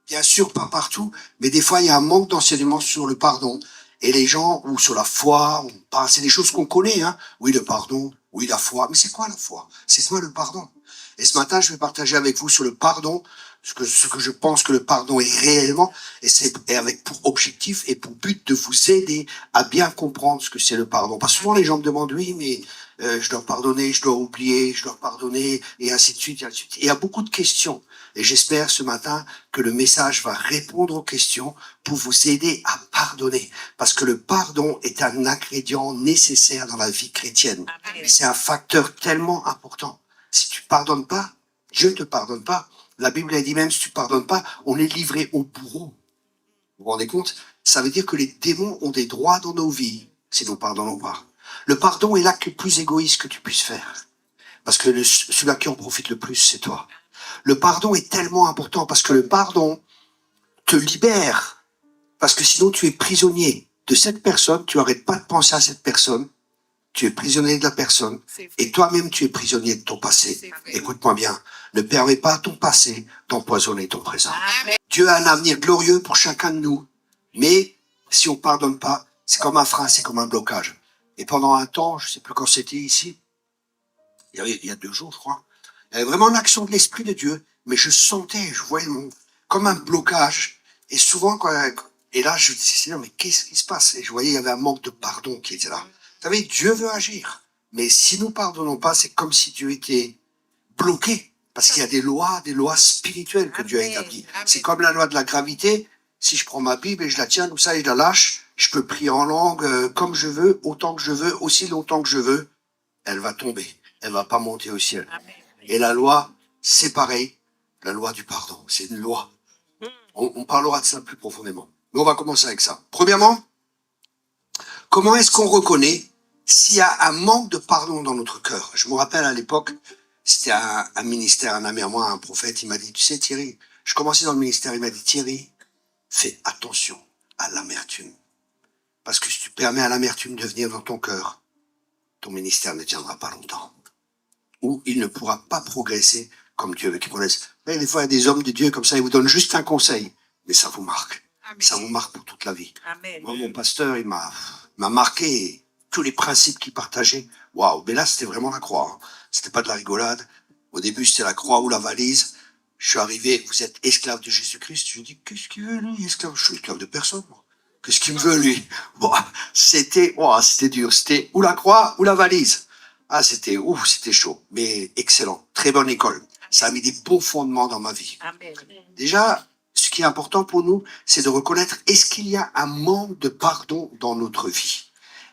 Bien sûr, pas partout, mais des fois, il y a un manque d'enseignement sur le pardon. Et les gens, ou sur la foi, c'est des choses qu'on connaît, hein. Oui, le pardon, oui, la foi. Mais c'est quoi la foi? C'est quoi le pardon? Et ce matin, je vais partager avec vous sur le pardon, ce que je pense que le pardon est réellement, et avec pour objectif et pour but de vous aider à bien comprendre ce que c'est le pardon. Parce que souvent, les gens me demandent, oui, mais je dois pardonner, je dois oublier, je dois pardonner, et ainsi de suite, et ainsi de suite. Et il y a beaucoup de questions. Et j'espère ce matin que le message va répondre aux questions pour vous aider à pardonner. Parce que le pardon est un ingrédient nécessaire dans la vie chrétienne. Amen. C'est un facteur tellement important. Si tu pardonnes pas, Dieu te pardonne pas. La Bible a dit même, si tu pardonnes pas, on est livré au bourreau. Vous vous rendez compte? Ça veut dire que les démons ont des droits dans nos vies si nous pardonnons pas. Le pardon est l'acte le plus égoïste que tu puisses faire. Parce que celui-là qui en profite le plus, c'est toi. Le pardon est tellement important parce que le pardon te libère. Parce que sinon, tu es prisonnier de cette personne, tu n'arrêtes pas de penser à cette personne, tu es prisonnier de la personne, et toi-même, tu es prisonnier de ton passé. Écoute-moi bien, ne permets pas à ton passé d'empoisonner ton présent. Amen. Dieu a un avenir glorieux pour chacun de nous, mais si on ne pardonne pas, c'est comme un frein, c'est comme un blocage. Et pendant un temps, je ne sais plus quand c'était ici, il y a 2 jours, je crois, il y avait vraiment l'action de l'Esprit de Dieu, mais je sentais, je voyais comme un blocage. Et souvent, et là, je me disais, Seigneur, mais qu'est-ce qui se passe? Et je voyais, il y avait un manque de pardon qui était là. Vous savez, Dieu veut agir. Mais si nous pardonnons pas, c'est comme si Dieu était bloqué. Parce qu'il y a des lois spirituelles que Dieu a Amen. établies. Amen. C'est comme la loi de la gravité. Si je prends ma Bible et je la tiens comme ça et je la lâche, je peux prier en langue comme je veux, autant que je veux, aussi longtemps que je veux. Elle va tomber. Elle va pas monter au ciel. Amen. Et la loi, c'est pareil. La loi du pardon, c'est une loi. On parlera de ça plus profondément. Mais on va commencer avec ça. Premièrement, comment est-ce qu'on reconnaît s'il y a un manque de pardon dans notre cœur? Je me rappelle à l'époque, c'était un ministère, un ami à moi, un prophète, il m'a dit, tu sais Thierry, je commençais dans le ministère, il m'a dit, Thierry, fais attention à l'amertume. Parce que si tu permets à l'amertume de venir dans ton cœur, ton ministère ne tiendra pas longtemps. Ou il ne pourra pas progresser comme Dieu veut qu'il progresse. Mais des fois, il y a des hommes de Dieu comme ça, ils vous donnent juste un conseil, mais ça vous marque. Amen. Ça vous marque pour toute la vie. Amen. Moi, mon pasteur, il m'a marqué tous les principes qu'il partageait. Waouh, mais là, c'était vraiment la croix. Hein. C'était pas de la rigolade. Au début, c'était la croix ou la valise. Je suis arrivé, vous êtes esclave de Jésus-Christ. Je lui dis, qu'est-ce qu'il veut, lui, esclave? Je suis esclave de personne, moi. Qu'est-ce qu'il me veut, lui? Bon, c'était dur. C'était ou la croix ou la valise. Ah, c'était chaud, mais excellent. Très bonne école. Ça a mis des bons fondements dans ma vie. Amen. Déjà, ce qui est important pour nous, c'est de reconnaître est-ce qu'il y a un manque de pardon dans notre vie.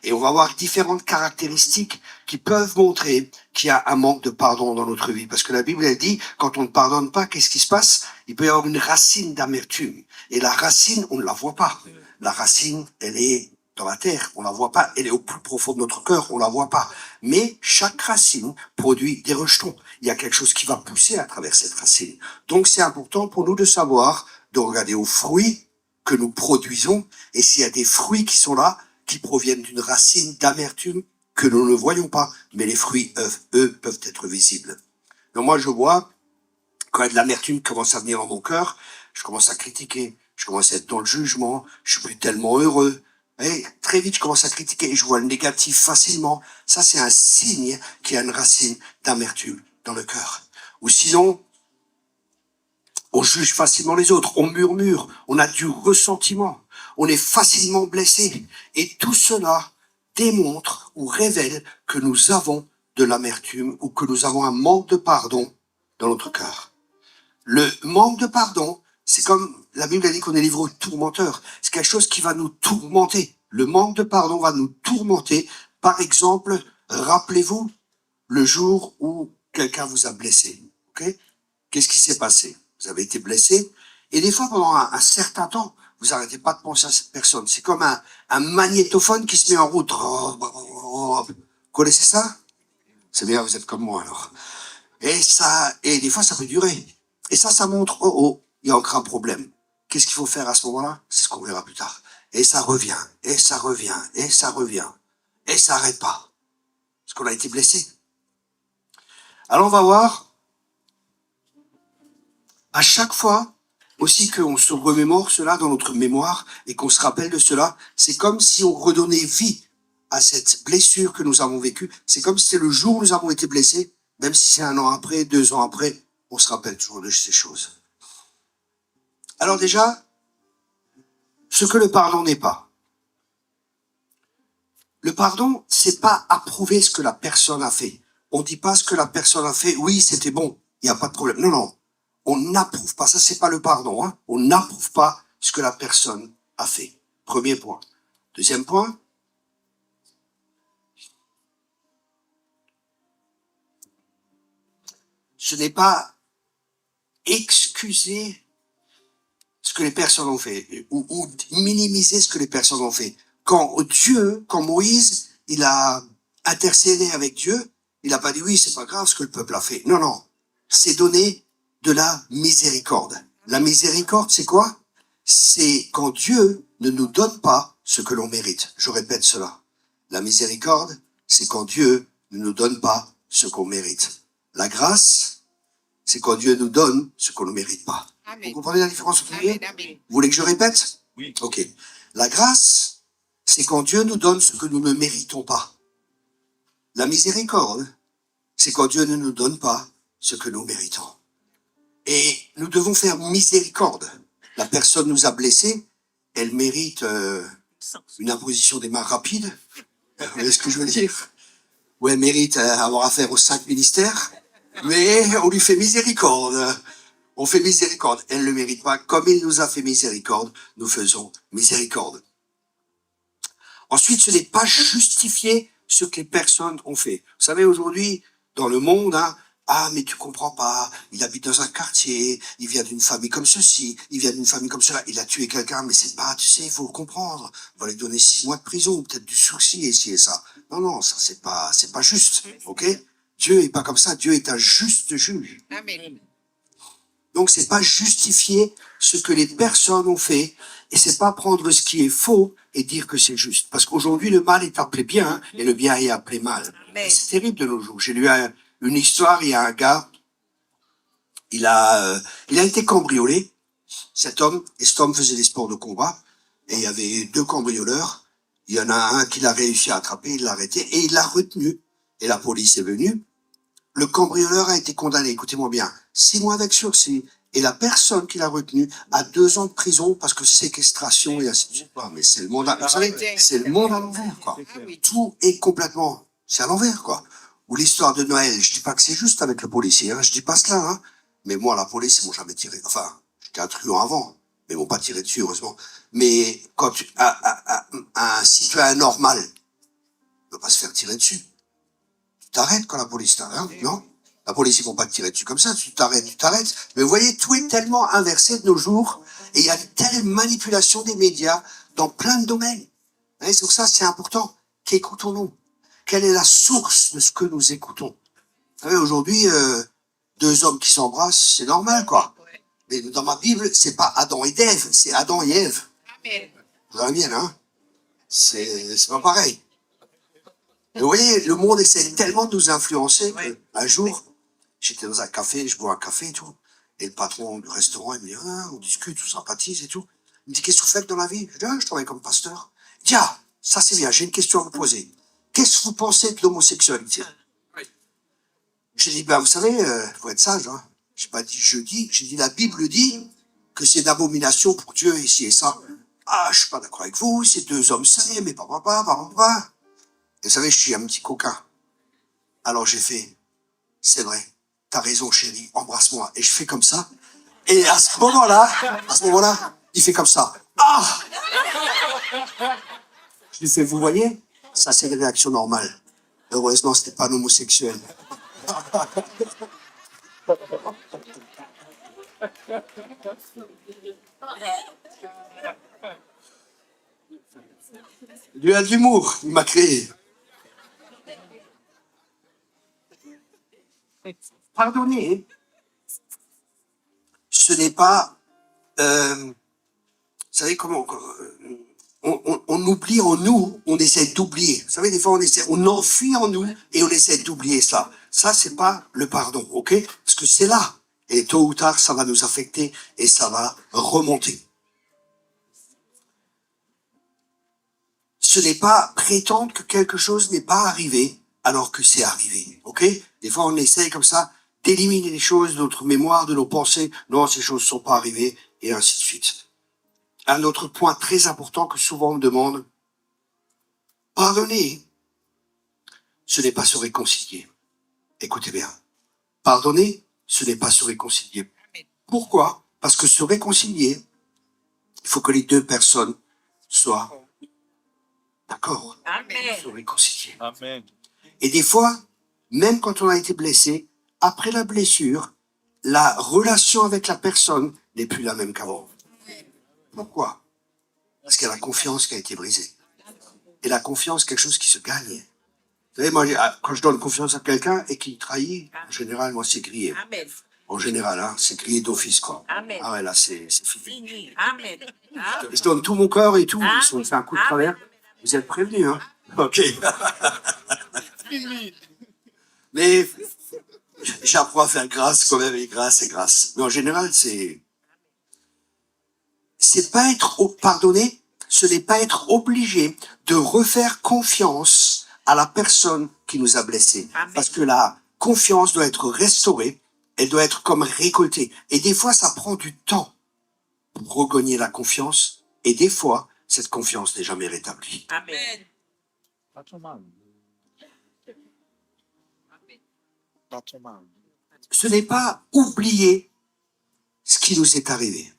Et on va voir différentes caractéristiques qui peuvent montrer qu'il y a un manque de pardon dans notre vie. Parce que la Bible, elle dit, quand on ne pardonne pas, qu'est-ce qui se passe? Il peut y avoir une racine d'amertume. Et la racine, on ne la voit pas. La racine, elle est dans la terre, on la voit pas. Elle est au plus profond de notre cœur, on la voit pas. Mais chaque racine produit des rejetons. Il y a quelque chose qui va pousser à travers cette racine. Donc c'est important pour nous de savoir, de regarder aux fruits que nous produisons, et s'il y a des fruits qui sont là, qui proviennent d'une racine d'amertume que nous ne voyons pas, mais les fruits, eux, peuvent être visibles. Donc moi, je vois, quand il y a de l'amertume qui commence à venir dans mon cœur, je commence à critiquer, je commence à être dans le jugement, je suis plus tellement heureux. Et très vite, je commence à critiquer et je vois le négatif facilement. Ça, c'est un signe qu'il y a une racine d'amertume dans le cœur. Ou sinon, on juge facilement les autres, on murmure, on a du ressentiment, on est facilement blessé. Et tout cela démontre ou révèle que nous avons de l'amertume ou que nous avons un manque de pardon dans notre cœur. Le manque de pardon, c'est comme la Bible a dit qu'on est livré aux tourmenteurs. C'est quelque chose qui va nous tourmenter. Le manque de pardon va nous tourmenter. Par exemple, rappelez-vous le jour où quelqu'un vous a blessé. Okay? Qu'est-ce qui s'est passé? Vous avez été blessé. Et des fois, pendant un certain temps, vous n'arrêtez pas de penser à cette personne. C'est comme un magnétophone qui se met en route. Vous connaissez ça? C'est bien, vous êtes comme moi alors. Et des fois, ça peut durer. Et ça montre, oh, il y a encore un problème. Qu'est-ce qu'il faut faire à ce moment-là? C'est ce qu'on verra plus tard. Et ça revient, et ça revient, et ça revient. Et ça n'arrête pas. Parce qu'on a été blessé. Alors on va voir, à chaque fois, aussi qu'on se remémore cela dans notre mémoire et qu'on se rappelle de cela, c'est comme si on redonnait vie à cette blessure que nous avons vécue. C'est comme si c'était le jour où nous avons été blessés, même si c'est 1 an après, 2 ans après, on se rappelle toujours de ces choses. Alors déjà, ce que le pardon n'est pas. Le pardon, c'est pas approuver ce que la personne a fait. On dit pas ce que la personne a fait, oui, c'était bon, il n'y a pas de problème. Non, non, on n'approuve pas, ça c'est pas le pardon, hein. On n'approuve pas ce que la personne a fait. Premier point. Deuxième point, ce n'est pas excuser ce que les personnes ont fait ou minimiser ce que les personnes ont fait. Quand Moïse, il a intercédé avec Dieu, il n'a pas dit oui, c'est pas grave ce que le peuple a fait. Non, non. C'est donner de la miséricorde. La miséricorde, c'est quoi? C'est quand Dieu ne nous donne pas ce que l'on mérite. Je répète cela. La miséricorde, c'est quand Dieu ne nous donne pas ce qu'on mérite. La grâce, c'est quand Dieu nous donne ce qu'on ne mérite pas. Amen. Vous comprenez la différence entre les deux? Amen. Vous voulez que je répète? Oui. Ok. La grâce, c'est quand Dieu nous donne ce que nous ne méritons pas. La miséricorde, c'est quand Dieu ne nous donne pas ce que nous méritons. Et nous devons faire miséricorde. La personne nous a blessés, elle mérite une imposition des mains rapide. Vous voyez ce que je veux dire? Ou elle mérite avoir affaire aux 5 ministères, mais on lui fait miséricorde. On fait miséricorde. Elle ne le mérite pas. Comme il nous a fait miséricorde, nous faisons miséricorde. Ensuite, ce n'est pas justifier ce que les personnes ont fait. Vous savez, aujourd'hui, dans le monde, hein, ah, mais tu comprends pas, il habite dans un quartier, il vient d'une famille comme ceci, il vient d'une famille comme cela, il a tué quelqu'un, mais c'est pas, tu sais, il faut le comprendre. On va lui donner 6 mois de prison, ou peut-être du sursis, ici et ça. Non, non, ça, c'est pas juste, ok? Dieu est pas comme ça, Dieu est un juste juge. Amen. Donc, c'est pas justifier ce que les personnes ont fait, et c'est pas prendre ce qui est faux et dire que c'est juste. Parce qu'aujourd'hui, le mal est appelé bien, hein, et le bien est appelé mal. Mais- C'est terrible de nos jours. J'ai lu une histoire, il y a un gars, il a été cambriolé, cet homme, et cet homme faisait des sports de combat, et il y avait 2 cambrioleurs. Il y en a un qui l'a réussi à attraper, il l'a arrêté, et il l'a retenu. Et la police est venue. Le cambrioleur a été condamné, écoutez-moi bien, 6 mois avec sursis. Et la personne qui l'a retenu a 2 ans de prison parce que séquestration et ainsi de suite. Ah, mais c'est le monde vous savez, c'est le monde à l'envers, quoi. Ah oui. Tout est complètement, c'est à l'envers, quoi. Ou l'histoire de Noël, je dis pas que c'est juste avec le policier, hein, je dis pas cela, hein. Mais moi, la police, ils m'ont jamais tiré. Enfin, j'étais un truand avant, mais ils m'ont pas tiré dessus, heureusement. Mais quand un citoyen normal ne peut pas se faire tirer dessus. Tu t'arrêtes quand la police t'arrête, hein, non? La police, ils vont pas te tirer dessus comme ça, tu t'arrêtes. Mais vous voyez, tout est tellement inversé de nos jours, et il y a une telle manipulation des médias dans plein de domaines. Et c'est pour ça, c'est important. Qu'écoutons-nous? Quelle est la source de ce que nous écoutons? Vous savez, aujourd'hui, 2 hommes qui s'embrassent, c'est normal, quoi. Ouais. Mais dans ma Bible, c'est pas Adam et Ève, c'est Adam et Ève. Amen. Vous avez bien, hein? C'est pas pareil. Et vous voyez, le monde essaie tellement de nous influencer qu'un jour, j'étais dans un café, je bois un café et tout. Et le patron du restaurant, il me dit, ah, on discute, on sympathise et tout. Il me dit, qu'est-ce que vous faites dans la vie? Je dis, ah, je travaille comme pasteur. Il dit, ah, ça c'est bien, j'ai une question à vous poser. Qu'est-ce que vous pensez de l'homosexualité? J'ai dit, ben, vous savez, faut être sage, hein. J'ai pas dit je dis, j'ai dit la Bible dit que c'est d'abomination pour Dieu ici et ça. Ah, je suis pas d'accord avec vous, c'est 2 hommes sains, mais papa. Et vous savez, je suis un petit coquin. Alors j'ai fait, c'est vrai, t'as raison chérie, embrasse-moi. Et je fais comme ça. Et à ce moment-là, il fait comme ça. Ah! Je lui fais, vous voyez, ça c'est une réaction normale. Heureusement, c'était pas un homosexuel. Dieu a de l'humour, il m'a créé. Pardonner, ce n'est pas... vous savez comment... on oublie en nous, on essaie d'oublier. Vous savez, des fois, on enfuit en nous et on essaie d'oublier ça. Ça, c'est pas le pardon, ok? Parce que c'est là. Et tôt ou tard, ça va nous affecter et ça va remonter. Ce n'est pas prétendre que quelque chose n'est pas arrivé alors que c'est arrivé, ok? Des fois, on essaie comme ça d'éliminer les choses de notre mémoire, de nos pensées. Non, ces choses ne sont pas arrivées et ainsi de suite. Un autre point très important que souvent on me demande, pardonner, ce n'est pas se réconcilier. Écoutez bien, pardonner, ce n'est pas se réconcilier. Pourquoi? Parce que se réconcilier, il faut que les deux personnes soient d'accord. Amen. Se réconcilier. Amen. Et des fois, même quand on a été blessé, après la blessure, la relation avec la personne n'est plus la même qu'avant. Pourquoi? Parce qu'il y a la confiance qui a été brisée. Et la confiance, quelque chose qui se gagne. Vous savez, moi, quand je donne confiance à quelqu'un et qu'il trahit, en général, moi, c'est grillé. Amen. En général, hein, c'est grillé d'office, quoi. Amen. Ah ouais, là, c'est fini. Fini. Amen. Amen. Je donne tout mon corps et tout. Si on fait un coup de travers, vous êtes prévenus, hein. Ok. Mais j'apprends à faire grâce quand même, et grâce et grâce. Mais en général, c'est pas être pardonné, ce n'est pas être obligé de refaire confiance à la personne qui nous a blessés. Amen. Parce que la confiance doit être restaurée, elle doit être comme récoltée. Et des fois, ça prend du temps pour regagner la confiance. Et des fois, cette confiance n'est jamais rétablie. Amen. Pas trop mal. Pas trop mal. Ce n'est pas oublier ce qui nous est arrivé.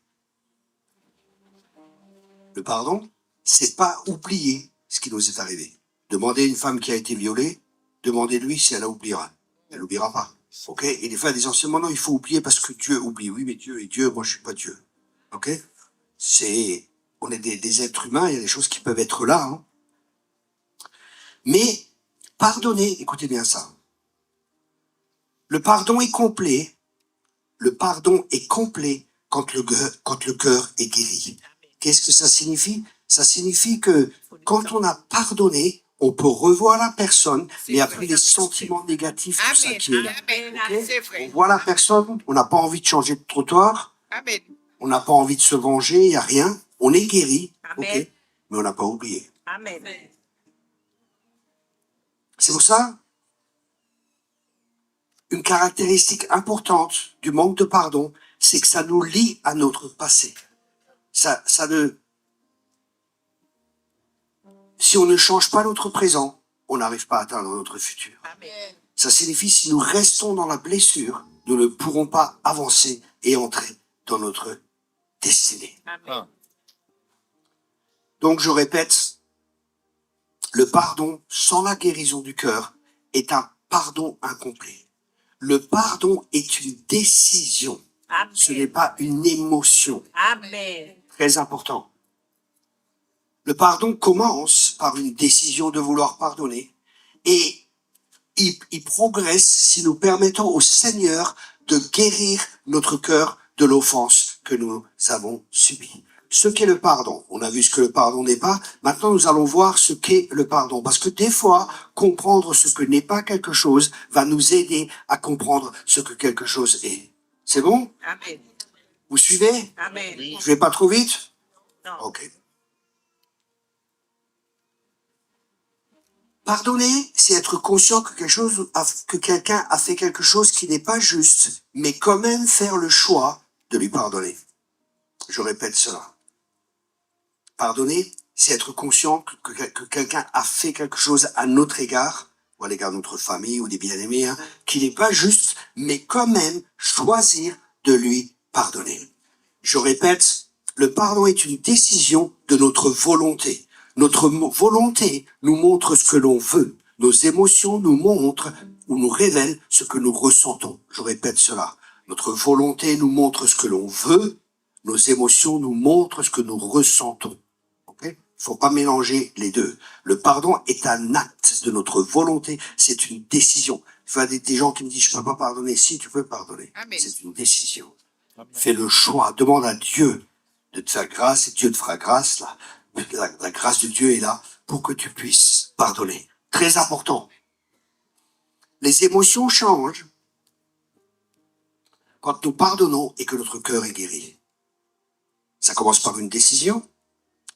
Le pardon, c'est pas oublier ce qui nous est arrivé. Demandez à une femme qui a été violée, demandez-lui si elle a oubliera. Elle n'oubliera pas. Ok? Et des fois, des enseignements, non, il faut oublier parce que Dieu oublie. Oui, mais Dieu est Dieu, moi je suis pas Dieu. Ok? On est des êtres humains, il y a des choses qui peuvent être là. Hein. Mais pardonner, écoutez bien ça. Le pardon est complet. Le pardon est complet quand le cœur est guéri. Qu'est-ce que ça signifie? Ça signifie que quand on a pardonné, on peut revoir la personne, mais il n'y a plus les sentiments négatifs, tout ça qui est là. Amen. Ok? C'est On vrai. voit la personne, on n'a pas envie de changer de trottoir, Amen. on n'a pas envie de se venger, il n'y a rien. On est guéri, Amen. ok, mais on n'a pas oublié. Amen. C'est pour ça, une caractéristique importante du manque de pardon, c'est que ça nous lie à notre passé. Si on ne change pas notre présent, on n'arrive pas à atteindre notre futur. Amen. Ça signifie si nous restons dans la blessure, nous ne pourrons pas avancer et entrer dans notre destinée. Amen. Donc je répète, le pardon sans la guérison du cœur est un pardon incomplet. Le pardon est une décision, ce n'est Amen. pas une émotion. Amen. Très important. Le pardon commence par une décision de vouloir pardonner et il progresse si nous permettons au Seigneur de guérir notre cœur de l'offense que nous avons subie. Ce qu'est le pardon. On a vu ce que le pardon n'est pas. Maintenant, nous allons voir ce qu'est le pardon. Parce que des fois, comprendre ce que n'est pas quelque chose va nous aider à comprendre ce que quelque chose est. C'est bon? Amen. Vous suivez? Amen. Je vais pas trop vite? Non. Ok. Pardonner, c'est être conscient que quelqu'un a fait quelque chose qui n'est pas juste, mais quand même faire le choix de lui pardonner. Je répète cela. Pardonner, c'est être conscient que quelqu'un a fait quelque chose à notre égard, ou à l'égard de notre famille ou des bien-aimés, hein, qui n'est pas juste, mais quand même choisir de lui pardonner. Je répète, le pardon est une décision de notre volonté. Notre volonté nous montre ce que l'on veut. Nos émotions nous montrent ou nous révèlent ce que nous ressentons. Je répète cela. Notre volonté nous montre ce que l'on veut. Nos émotions nous montrent ce que nous ressentons. Okay? Il faut pas mélanger les deux. Le pardon est un acte de notre volonté. C'est une décision. Il y a des gens qui me disent, je peux pas pardonner. Si, tu peux pardonner. Amen. C'est une décision. Amen. Fais le choix. Demande à Dieu de te faire grâce et Dieu te fera grâce. La grâce de Dieu est là pour que tu puisses pardonner. Très important. Les émotions changent quand nous pardonnons et que notre cœur est guéri. Ça commence par une décision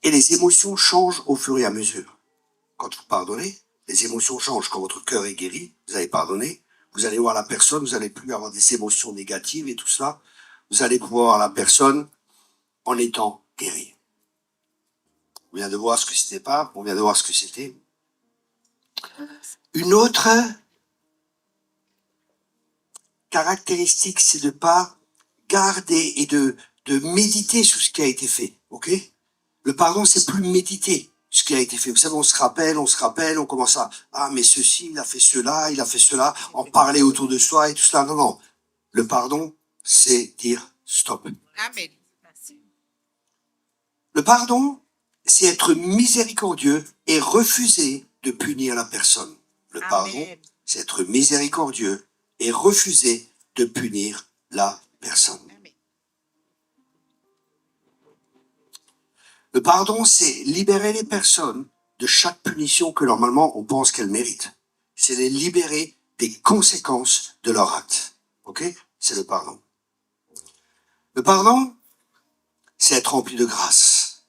et les émotions changent au fur et à mesure. Quand vous pardonnez, les émotions changent. Quand votre cœur est guéri, vous allez pardonner, vous allez voir la personne, vous n'allez plus avoir des émotions négatives et tout ça. Vous allez pouvoir voir la personne en étant guéri. On vient de voir ce que c'était pas, on vient de voir ce que c'était. Une autre caractéristique, c'est de pas garder et de méditer sur ce qui a été fait. Ok? Le pardon, c'est plus méditer ce qui a été fait. Vous savez, on se rappelle, on commence à, ah, mais ceci, il a fait cela, en parler autour de soi et tout cela. Non, non. Le pardon, c'est dire stop. Amen. Le pardon, c'est être miséricordieux et refuser de punir la personne. Le pardon, Amen. c'est être miséricordieux et refuser de punir la personne. Amen. Le pardon, c'est libérer les personnes de chaque punition que normalement on pense qu'elles méritent. C'est les libérer des conséquences de leur acte. Ok? C'est le pardon. Le pardon, c'est être rempli de grâce.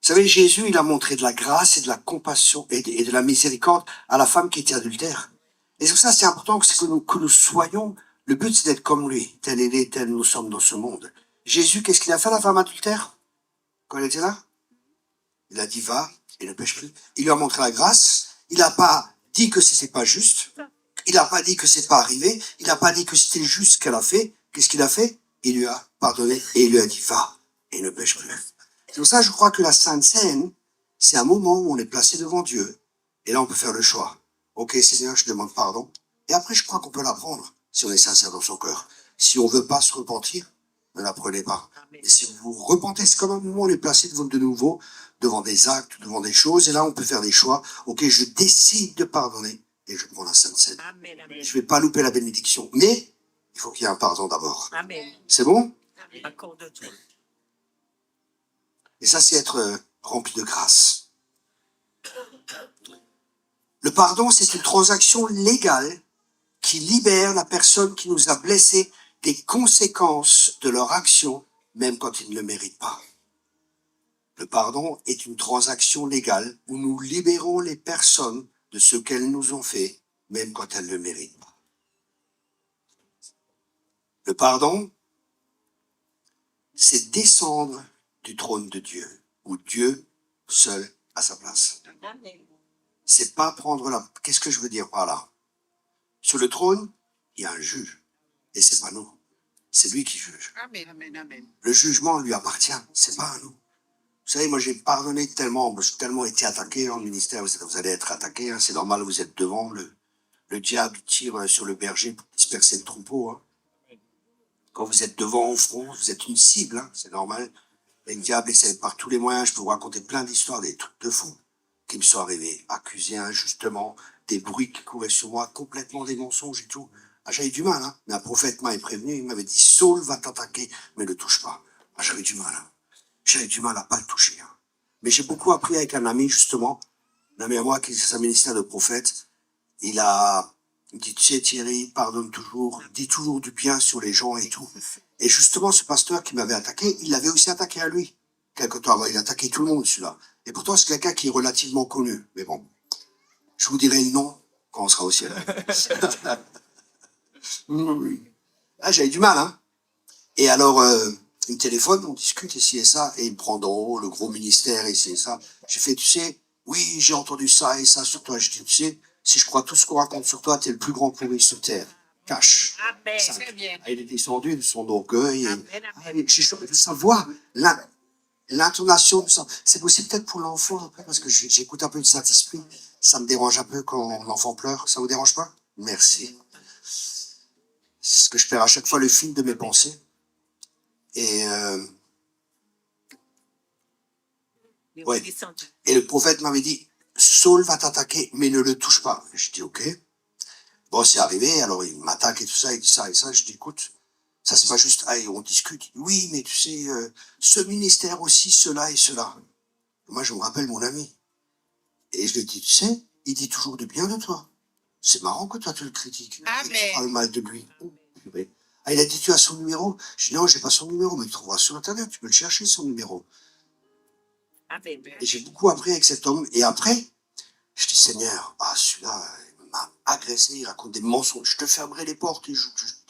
Vous savez, Jésus, il a montré de la grâce et de la compassion et de la miséricorde à la femme qui était adultère. Et c'est pour ça, c'est important que nous soyons, le but c'est d'être comme lui, tel il est, tel nous sommes dans ce monde. Jésus, qu'est-ce qu'il a fait à la femme adultère quand elle était là? Il a dit va et ne pêche plus. Il lui a montré la grâce. Il n'a pas dit que c'était pas juste. Il n'a pas dit que c'est pas arrivé. Il n'a pas dit que c'était juste ce qu'elle a fait. Qu'est-ce qu'il a fait? Il lui a pardonné et il lui a dit va et ne pêche plus. C'est pour ça que je crois que la Sainte Seine, c'est un moment où on est placé devant Dieu. Et là, on peut faire le choix. Ok, Seigneur, je demande pardon. Et après, je crois qu'on peut l'apprendre si on est sincère dans son cœur. Si on veut pas se repentir, ne l'apprenez pas. Et si vous vous repentez, c'est comme un moment où on est placé de nouveau devant des actes, devant des choses. Et là, on peut faire des choix. Ok, je décide de pardonner et je prends la Sainte Seine. Amen. Amen. Je vais pas louper la bénédiction. Mais il faut qu'il y ait un pardon d'abord. Amen. C'est bon? Accorde-toi. Et ça, c'est être rempli de grâce. Le pardon, c'est une transaction légale qui libère la personne qui nous a blessés des conséquences de leur action, même quand ils ne le méritent pas. Le pardon est une transaction légale où nous libérons les personnes de ce qu'elles nous ont fait, même quand elles ne le méritent pas. Le pardon, c'est descendre du trône de Dieu, où Dieu seul a sa place. Amen. C'est pas prendre la... Qu'est-ce que je veux dire par là? Sur le trône, il y a un juge. Et c'est pas nous. C'est lui qui juge. Amen. Amen. Amen. Le jugement lui appartient. C'est pas à nous. Vous savez, moi, j'ai pardonné tellement, j'ai tellement été attaqué dans le ministère. Vous allez être attaqué, hein, c'est normal, vous êtes devant. Le diable tire sur le berger pour disperser le troupeau. Hein. Quand vous êtes devant au front, vous êtes une cible, hein, c'est normal. Le diable essaie par tous les moyens. Je peux vous raconter plein d'histoires, des trucs de fous qui me sont arrivés. Accusés injustement, des bruits qui couraient sur moi, complètement des mensonges et tout. Ah, j'avais du mal, hein. Mais un prophète m'avait prévenu, il m'avait dit, Saul va t'attaquer, mais ne le touche pas. Ah, j'avais du mal, hein. J'avais du mal à pas le toucher. Hein. Mais j'ai beaucoup appris avec un ami, justement, un ami à moi qui est un ministère de prophète. Il dit, tu sais, Thierry, pardonne toujours, dis toujours du bien sur les gens et tout. Et justement, ce pasteur qui m'avait attaqué, il l'avait aussi attaqué à lui. Quelque temps avant, il a attaqué tout le monde, celui-là. Et pourtant, c'est quelqu'un qui est relativement connu. Mais bon, je vous dirai le nom quand on sera au ciel. Ah, j'avais du mal, hein. Et alors, il me téléphone, on discute ici et ça, et il me prend d'en haut le gros ministère ici et ça. J'ai fait, tu sais, oui, j'ai entendu ça et ça sur toi. Je dis, tu sais, si je crois tout ce qu'on raconte sur toi, t'es le plus grand pourri sur terre. Cache. Amen. Ça. Très bien. Il est descendu de son orgueil. Et, Amen. ah, j'ai choisi sa voix, l'intonation de ça. C'est possible peut-être pour l'enfant, après, parce que j'écoute un peu le Saint-Esprit. Ça me dérange un peu quand l'enfant pleure. Ça vous dérange pas? Merci. C'est ce que je perds à chaque fois le fil de mes pensées. Et, ouais. Et le prophète m'avait dit, Saul va t'attaquer, mais ne le touche pas. Je dis, ok. Bon, c'est arrivé, alors il m'attaque et tout ça, il dit ça et ça. Je dis, écoute, ça c'est pas juste, ah, et on discute. Oui, mais tu sais, ce ministère aussi, cela et cela. Moi, je me rappelle mon ami. Et je lui dis, tu sais, il dit toujours du bien de toi. C'est marrant que toi, tu le critiques. Et tu parles mal de lui. Oui. Ah, il a dit, tu as son numéro? Je dis, non, j'ai pas son numéro, mais tu trouveras sur Internet, tu peux le chercher, son numéro. Et j'ai beaucoup appris avec cet homme. Et après, je dis, Seigneur, ah, celui-là, il m'a agressé, il raconte des mensonges. Je te fermerai les portes, tu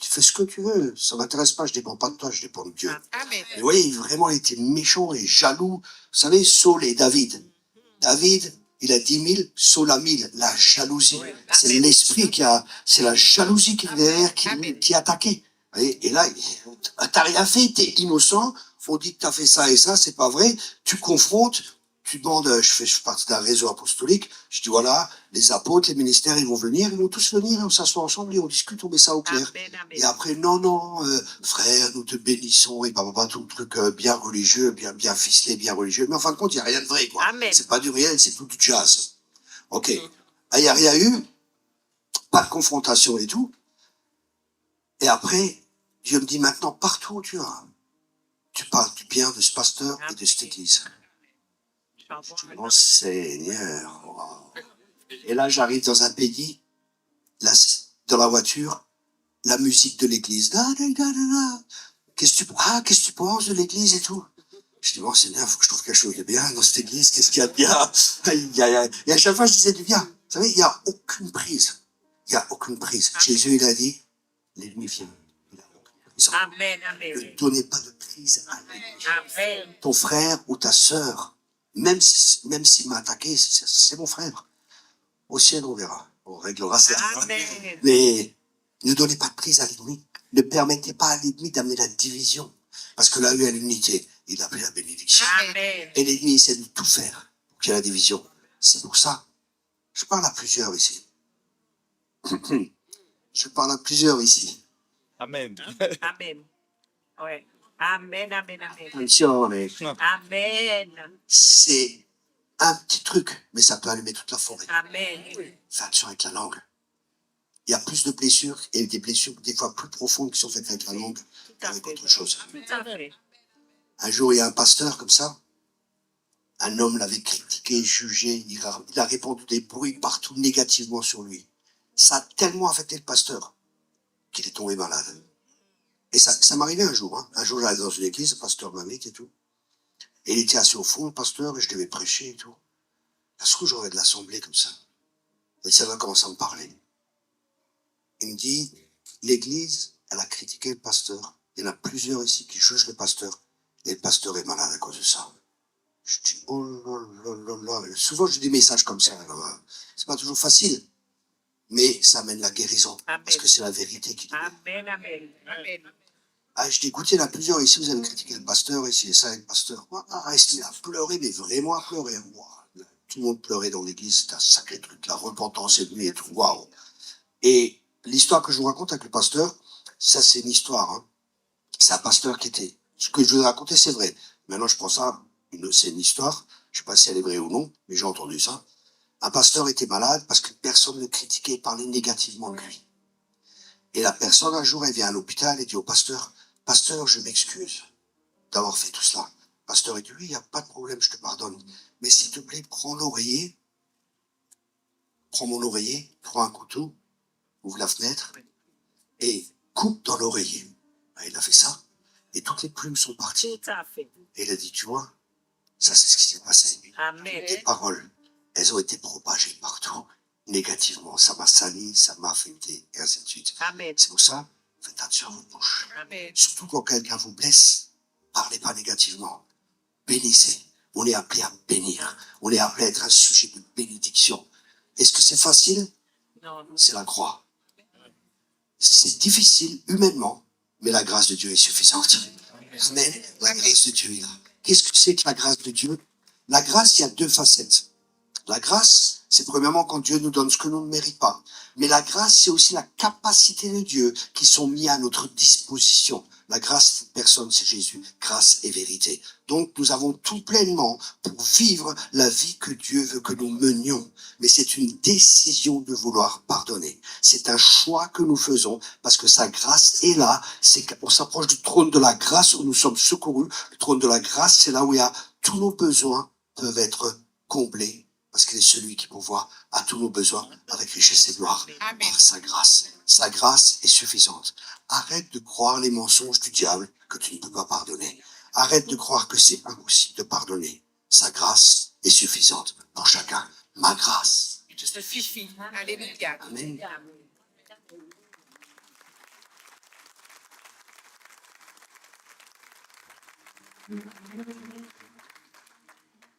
fais ce que tu veux. Ça m'intéresse pas, je dépends pas de toi, je dépends de Dieu. Et vous voyez, vraiment, il était méchant et jaloux. Vous savez, Saul et David. David, il a 10 000, Saul a 1000. La jalousie. C'est l'esprit c'est la jalousie qui est derrière, qui est attaquée. Et là, t'as rien fait, t'es innocent, on dit que t'as fait ça et ça, c'est pas vrai, tu confrontes, tu demandes, je fais partie d'un réseau apostolique, je dis voilà, les apôtres, les ministères, ils vont tous venir, on s'assoit ensemble et on discute, on met ça au clair. Et après, non, frère, nous te bénissons, et papa, tout le truc bien religieux, bien ficelé, bien religieux, mais en fin de compte, il n'y a rien de vrai, quoi. C'est pas du réel, c'est tout du jazz. Ok. Il n'y a rien eu, pas de confrontation et tout. Et après, Dieu me dit maintenant, partout où tu vas, tu parles du bien de ce pasteur et de cette église. Je dis, mon Seigneur. Wow. Et là, j'arrive dans un pays, dans la voiture, la musique de l'église. Qu'est-ce que tu penses de l'église et tout? Je dis, bon, Seigneur, il faut que je trouve quelque chose de bien dans cette église. Qu'est-ce qu'il y a de bien? Et à chaque fois, je disais du bien. Vous savez, il n'y a aucune prise. Il n'y a aucune prise. Jésus, il a dit, l'ennemi vient. Amen. Ne donnez pas de prise à l'ennemi. Ton frère ou ta sœur, même s'il m'a attaqué, c'est mon frère. Au ciel, on verra. On réglera ça. Mais ne donnez pas de prise à l'ennemi. Ne permettez pas à l'ennemi d'amener la division. Parce que là, il y a l'unité. Il a pris la bénédiction. Amen. Et l'ennemi essaie de tout faire pour qu'il y ait la division. C'est pour ça. Je parle à plusieurs ici. Je parle à plusieurs ici. Amen. Amen. Ouais. Amen. Attention, mais Amen. c'est un petit truc, mais ça peut allumer toute la forêt. Amen. Fais attention avec la langue. Il y a plus de blessures, et des blessures des fois plus profondes qui sont faites avec la langue qu'avec autre chose. Tout à fait. Un jour, il y a un pasteur comme ça. Un homme l'avait critiqué, jugé. Il a répandu des bruits partout négativement sur lui. Ça a tellement affecté le pasteur qu'il est tombé malade. Et ça m'arrivait un jour. Hein. Un jour, j'allais dans une église, le pasteur m'invite et tout. Et il était assis au fond, le pasteur, et je devais prêcher et tout. Là, ce coup, j'aurais de l'assemblée comme ça. Et ça va commencer à me parler. Il me dit, l'église, elle a critiqué le pasteur. Il y en a plusieurs ici qui jugent le pasteur. Et le pasteur est malade à cause de ça. Je dis, oh là là. Souvent, j'ai des messages comme ça. C'est pas toujours facile. Mais ça amène la guérison. Amen. Parce que c'est la vérité qui libère. Amen. Ah, je dis, écoutez, il y en a plusieurs ici, vous avez critiqué le pasteur, ici et ça, et le pasteur. Ah, il a pleuré, mais vraiment à pleurer. Wow. Tout le monde pleurait dans l'église, c'était un sacré truc, la repentance est venue et tout. Waouh. Et l'histoire que je vous raconte avec le pasteur, ça, c'est une histoire. Hein. C'est un pasteur qui était. Ce que je vous ai raconté, c'est vrai. Maintenant, je prends ça, c'est une histoire. Je ne sais pas si elle est vraie ou non, mais j'ai entendu ça. Un pasteur était malade parce que personne ne critiquait et parlait négativement de lui. Et la personne, un jour, elle vient à l'hôpital et dit au pasteur, pasteur, je m'excuse d'avoir fait tout cela. Le pasteur, il dit, oui, il n'y a pas de problème, je te pardonne. Mais s'il te plaît, prends mon oreiller, prends un couteau, ouvre la fenêtre et coupe dans l'oreiller. Il a fait ça et toutes les plumes sont parties. Tout à fait. Et il a dit, tu vois, ça c'est ce qui s'est passé. Amen. Tes paroles, elles ont été propagées partout, négativement. Ça m'a sali, ça m'a affecté, et ainsi de suite. Amen. C'est pour ça, faites attention à votre bouche. Amen. Surtout quand quelqu'un vous blesse, parlez pas négativement. Bénissez. On est appelé à bénir. On est appelé à être un sujet de bénédiction. Est-ce que c'est facile? Non. C'est la croix. C'est difficile humainement, mais la grâce de Dieu est suffisante. Amen. La grâce de Dieu est là. Qu'est-ce que c'est que la grâce de Dieu? La grâce, il y a deux facettes. La grâce, c'est premièrement quand Dieu nous donne ce que nous ne méritons pas. Mais la grâce, c'est aussi la capacité de Dieu qui sont mis à notre disposition. La grâce, c'est personne, c'est Jésus. Grâce et vérité. Donc, nous avons tout pleinement pour vivre la vie que Dieu veut que nous menions. Mais c'est une décision de vouloir pardonner. C'est un choix que nous faisons parce que sa grâce est là. C'est qu'on s'approche du trône de la grâce où nous sommes secourus. Le trône de la grâce, c'est là où il y a tous nos besoins peuvent être comblés. Parce qu'il est celui qui pourvoit à tous nos besoins avec richesse et gloire par sa grâce. Sa grâce est suffisante. Arrête de croire les mensonges du diable que tu ne peux pas pardonner. Arrête de croire que c'est impossible de pardonner. Sa grâce est suffisante pour chacun. Ma grâce. Ça suffit. Alléluia. Amen.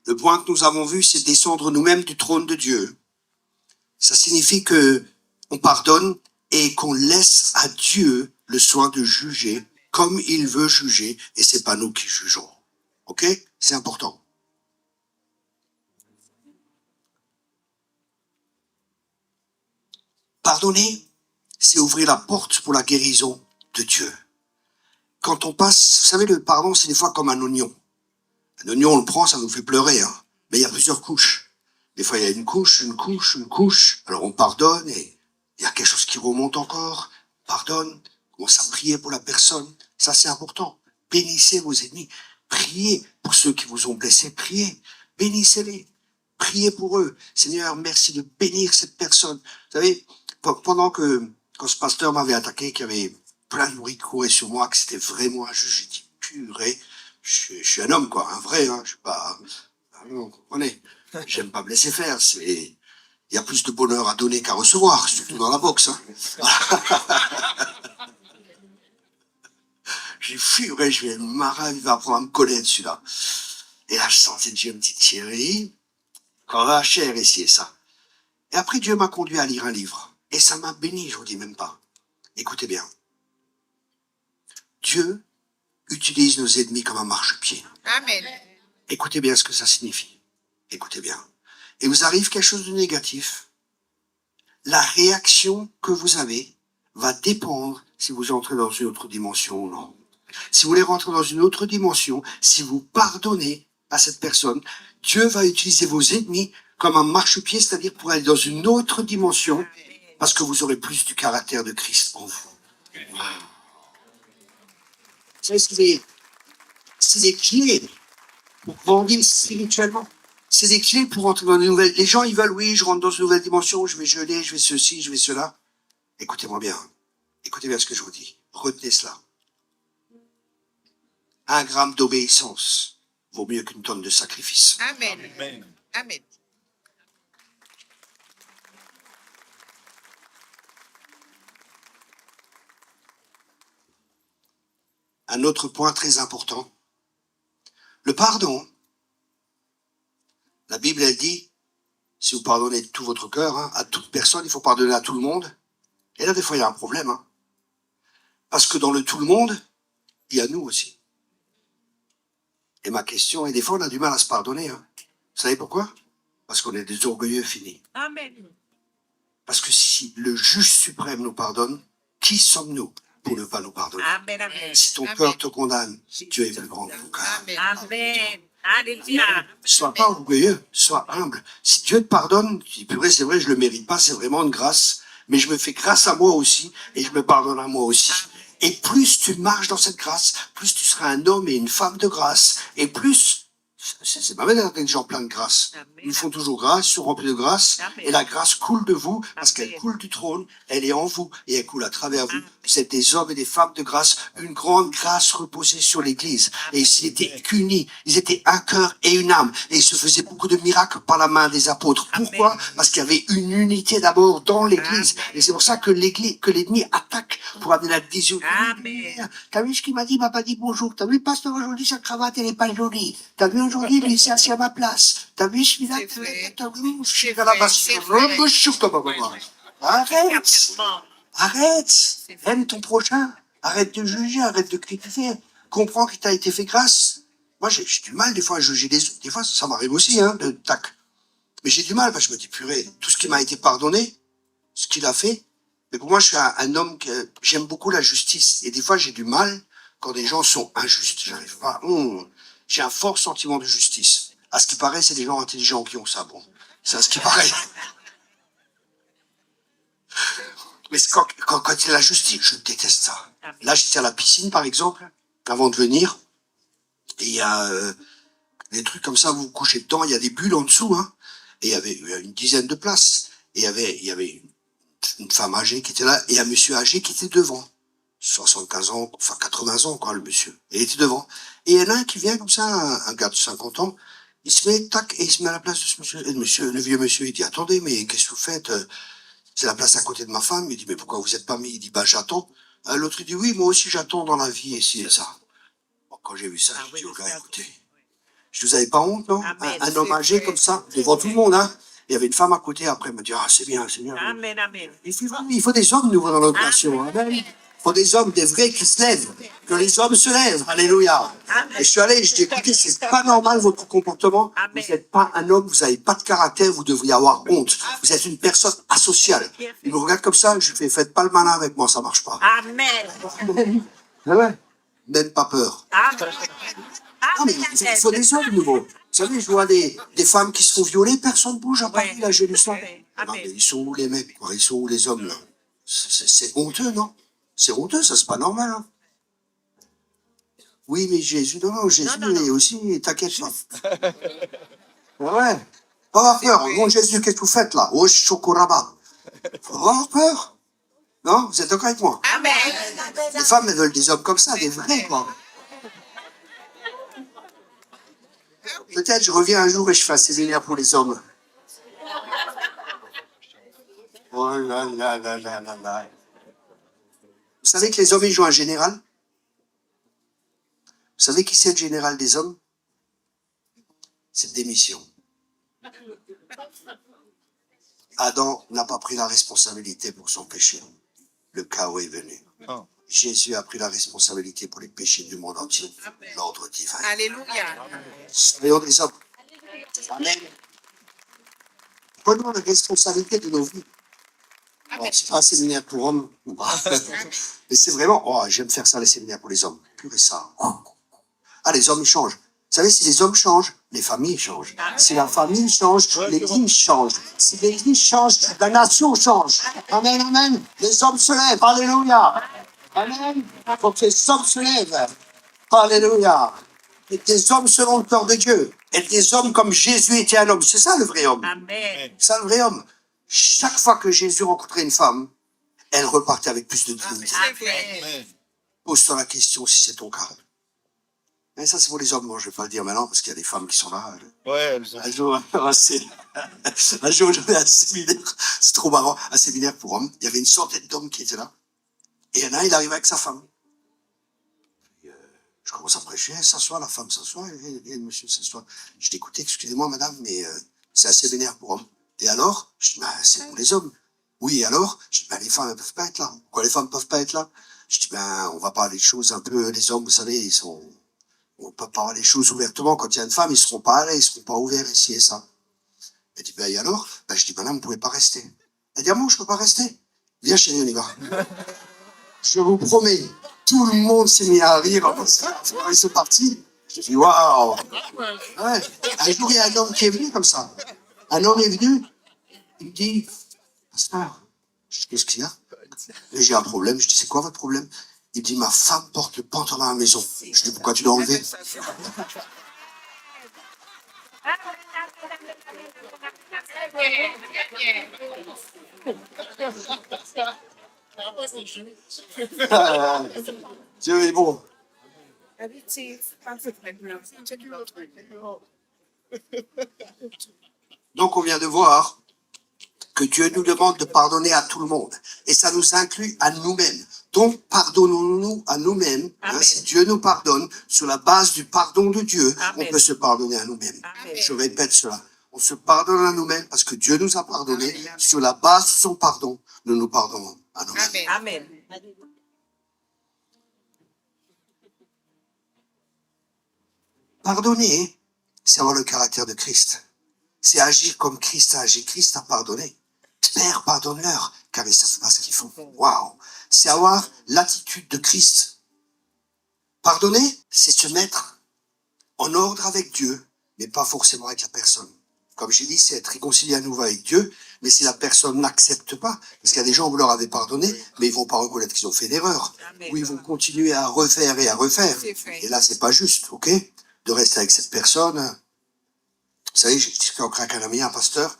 Le point que nous avons vu, c'est descendre nous-mêmes du trône de Dieu. Ça signifie que on pardonne et qu'on laisse à Dieu le soin de juger comme il veut juger, et c'est pas nous qui jugeons. Ok? C'est important. Pardonner, c'est ouvrir la porte pour la guérison de Dieu. Quand on passe, vous savez, le pardon, c'est des fois comme un oignon. Un oignon, on le prend, ça nous fait pleurer, hein. Mais il y a plusieurs couches. Des fois, il y a une couche, une couche, une couche. Alors, on pardonne et il y a quelque chose qui remonte encore. Pardonne, on commence à prier pour la personne. Ça, c'est important. Bénissez vos ennemis. Priez pour ceux qui vous ont blessés. Priez. Bénissez-les. Priez pour eux. Seigneur, merci de bénir cette personne. Vous savez, pendant que, quand ce pasteur m'avait attaqué, qu'il y avait plein de bruit qui courait sur moi, que c'était vraiment un juge, j'ai dit, purée, je suis un homme, quoi, un vrai, hein, je suis pas, vous comprenez, j'aime pas me laisser faire, il y a plus de bonheur à donner qu'à recevoir, surtout dans la boxe, hein. J'ai furé, je vais marrer, il va apprendre à me connaître, celui-là. Et là, je sentais Dieu me dit, Thierry, quand la chair ici et ça. Et après, Dieu m'a conduit à lire un livre. Et ça m'a béni, je vous dis même pas. Écoutez bien. Dieu utilise nos ennemis comme un marchepied. Amen. Écoutez bien ce que ça signifie. Écoutez bien. Et vous arrive quelque chose de négatif. La réaction que vous avez va dépendre si vous entrez dans une autre dimension ou non. Si vous voulez rentrer dans une autre dimension, si vous pardonnez à cette personne, Dieu va utiliser vos ennemis comme un marchepied, c'est-à-dire pour aller dans une autre dimension, parce que vous aurez plus du caractère de Christ en vous. C'est des clés pour grandir spirituellement. C'est des clés pour entrer dans une nouvelle... Les gens, ils veulent, oui, je rentre dans une nouvelle dimension, je vais jeûner, je vais ceci, je vais cela. Écoutez-moi bien. Écoutez bien ce que je vous dis. Retenez cela. 1 gramme d'obéissance vaut mieux qu'une tonne de sacrifice. Amen. Amen. Un autre point très important. Le pardon. La Bible, elle dit, si vous pardonnez de tout votre cœur, hein, à toute personne, il faut pardonner à tout le monde. Et là, des fois, il y a un problème. Hein. Parce que dans le tout le monde, il y a nous aussi. Et ma question est, des fois, on a du mal à se pardonner. Hein. Vous savez pourquoi? Parce qu'on est des orgueilleux finis. Amen. Parce que si le juge suprême nous pardonne, qui sommes-nous pour ne pas nous pardonner? Amen. Amen. Si ton cœur te condamne, Dieu est plus grand que ton cœur. Amen. Alléluia. Sois pas orgueilleux, sois humble. Si Dieu te pardonne, tu dis, purée, c'est vrai, je le mérite pas, c'est vraiment une grâce, mais je me fais grâce à moi aussi, et je me pardonne à moi aussi. Et plus tu marches dans cette grâce, plus tu seras un homme et une femme de grâce, et plus, c'est pas mal d'être des gens pleins de grâce. Ils font toujours grâce, ils sont remplis de grâce, et la grâce coule de vous, parce qu'elle coule du trône, elle est en vous, et elle coule à travers vous. Vous êtes des hommes et des femmes de grâce, une grande grâce reposée sur l'Église. Et ils étaient unis, ils étaient un cœur et une âme, et ils se faisaient beaucoup de miracles par la main des apôtres. Pourquoi? Parce qu'il y avait une unité d'abord dans l'Église, et c'est pour ça que l'ennemi attaque pour amener la division. T'as vu ce qu'il m'a dit? Il m'a pas dit bonjour. T'as vu le pasteur aujourd'hui, sa cravate, elle est pas jolie. T'as vu aujourd'hui, lui, il s'est assis à ma place. T'as vu celui-là? T'as vu, je suis à la base. Arrête! Arrête! Aime ton prochain. Arrête de juger, arrête de critiquer. Comprends qu'il t'a été fait grâce. Moi, j'ai du mal, des fois, à juger les autres. Des fois, ça m'arrive aussi, hein, de tac. Mais j'ai du mal, parce que je me dis, purée, tout ce qui m'a été pardonné, ce qu'il a fait. Mais pour moi, je suis un homme que j'aime beaucoup la justice. Et des fois, j'ai du mal quand des gens sont injustes. J'arrive pas. J'ai un fort sentiment de justice. À ce qui paraît, c'est des gens intelligents qui ont ça. Bon, c'est à ce qui paraît. Mais quand il y a la justice, je déteste ça. Là, j'étais à la piscine, par exemple, avant de venir. Et il y a des trucs comme ça, vous vous couchez dedans, il y a des bulles en dessous, hein. Et il y avait une dizaine de places. Et il y avait une femme âgée qui était là, et un monsieur âgé qui était devant. 75 ans, enfin 80 ans, quoi, le monsieur. Et il était devant. Et il y en a un qui vient comme ça, un gars de 50 ans, il se met, tac, et il se met à la place de ce monsieur. Et le vieux monsieur, il dit, attendez, mais qu'est-ce que vous faites? C'est la place à côté de ma femme. Il dit, mais pourquoi vous êtes pas mis? Il dit, bah, j'attends. L'autre, il dit, oui, moi aussi, j'attends dans la vie, et ci et ça. Bon, quand j'ai vu ça, j'ai dit, oh, gars, écoutez, je vous avais pas honte, non? Un homme âgé comme ça, devant tout le monde, hein. Il y avait une femme à côté, après, elle m'a dit, ah, c'est bien, c'est bien. Amen, amen. Il faut des hommes nouveaux dans notre nation. Amen. Il faut des hommes, des vrais qui se lèvent. Que les hommes se lèvent. Alléluia. Et je suis allé, je dis, écoutez, c'est pas normal votre comportement. Vous n'êtes pas un homme, vous n'avez pas de caractère, vous devriez avoir honte. Vous êtes une personne asociale. Il me regarde comme ça, je lui fais, faites pas le malin avec moi, ça marche pas. Amen. Ah ouais. Même pas peur. Amen. Non, mais il faut des hommes nouveaux. Vous savez, je vois des femmes qui se font violer, personne ne bouge à Paris, là, j'ai lu ça. Non, mais ils sont où les mecs, quoi? Ils sont où les hommes, là? C'est honteux, non? C'est honteux, ça, c'est pas normal, hein? Oui, mais Jésus, non, Jésus, il est aussi, t'inquiète pas. Ouais. Pas avoir peur. Mon Jésus, qu'est-ce que vous faites, là? Oh, chocoraba. Faut avoir peur. Non? Vous êtes d'accord avec moi? Amen. Les femmes, elles veulent des hommes comme ça, des vrais, quoi. Peut-être je reviens un jour et je fais un séminaire pour les hommes. Oh là là là là là là. Vous savez que les hommes, ils jouent un général? Vous savez qui c'est le général des hommes? C'est démission. Adam n'a pas pris la responsabilité pour son péché. Le chaos est venu. Oh. Jésus a pris la responsabilité pour les péchés du monde entier. L'ordre divin. Alléluia. Soyons des hommes. Amen. Prenons la responsabilité de nos vies. Bon, c'est pas un séminaire pour hommes. Mais c'est vraiment, oh, j'aime faire ça, les séminaires pour les hommes. Purée ça. Ah, les hommes, ils changent. Vous savez, si les hommes changent, les familles changent. Si la famille change, l'église change. Si l'église change, la nation change. Amen, amen. Les hommes se lèvent. Alléluia. Amen. Il faut que les hommes se lèvent. Alléluia. Et des hommes selon le cœur de Dieu. Et des hommes comme Jésus était un homme. C'est ça le vrai homme. Amen. C'est ça le vrai homme. Chaque fois que Jésus rencontrait une femme, elle repartait avec plus de dignité. Amen. Pose-toi la question si c'est ton cas. Mais ça, c'est pour les hommes. Moi, je ne vais pas le dire maintenant parce qu'il y a des femmes qui sont là. Ouais, elles ont... Un jour, j'avais un séminaire. C'est trop marrant. Un séminaire pour hommes. Il y avait une centaine d'hommes qui étaient là. Et il y en a un, il arrivait avec sa femme. Et, je commence à prêcher. Elle s'assoit, la femme s'assoit. Et le monsieur s'assoit. Je dis, écoutez, excusez-moi, madame, mais c'est un séminaire pour hommes. Et alors? Je dis, bah, c'est pour les hommes. Oui, et alors? Je dis, bah, les femmes, elles peuvent pas être là. Pourquoi les femmes ne peuvent pas être là? Je dis, ben, on va parler des choses un peu, les hommes, vous savez, ils sont, on peut parler des choses ouvertement. Quand il y a une femme, ils seront pas allés, ils seront pas ouverts ici et ça. Elle dit, ben, et alors? Ben, je dis, ben, là, vous pouvez pas rester. Elle dit, ah bon, je peux pas rester? Viens, chérie, on y va. Je vous promets, tout le monde s'est mis à rire. Ils sont partis. Je dis, waouh! Ouais. Un jour, il y a un homme qui est venu comme ça. Un homme est venu, il me dit, pasteur, je dis, qu'est-ce qu'il y a? Et j'ai un problème. Je dis, c'est quoi votre problème? Il me dit, ma femme porte le pantalon à la maison. Je dis, pourquoi tu l'as enlevé? Dieu est bon. Donc on vient de voir que Dieu nous demande de pardonner à tout le monde. Et ça nous inclut à nous-mêmes. Donc pardonnons-nous à nous-mêmes. Hein, si Dieu nous pardonne, sur la base du pardon de Dieu, Amen. on peut se pardonner à nous-mêmes. Amen. Je répète cela. On se pardonne à nous-mêmes parce que Dieu nous a pardonné. Amen. Sur la base de son pardon, nous nous pardonnons à nous-mêmes. Amen. Pardonner, c'est avoir le caractère de Christ. C'est agir comme Christ a agi. Christ a pardonné. Père, pardonne-leur, car ils ne savent pas ce qu'ils font. Waouh! C'est avoir l'attitude de Christ. Pardonner, c'est se mettre en ordre avec Dieu, mais pas forcément avec la personne. Comme j'ai dit, c'est être réconcilié à nouveau avec Dieu, mais si la personne n'accepte pas, parce qu'il y a des gens, vous leur avez pardonné, mais ils vont pas reconnaître qu'ils ont fait une erreur, ou ils vont continuer à refaire et à refaire. Et là, c'est pas juste, ok? De rester avec cette personne. Vous savez, j'ai discuté encore avec un ami, un pasteur,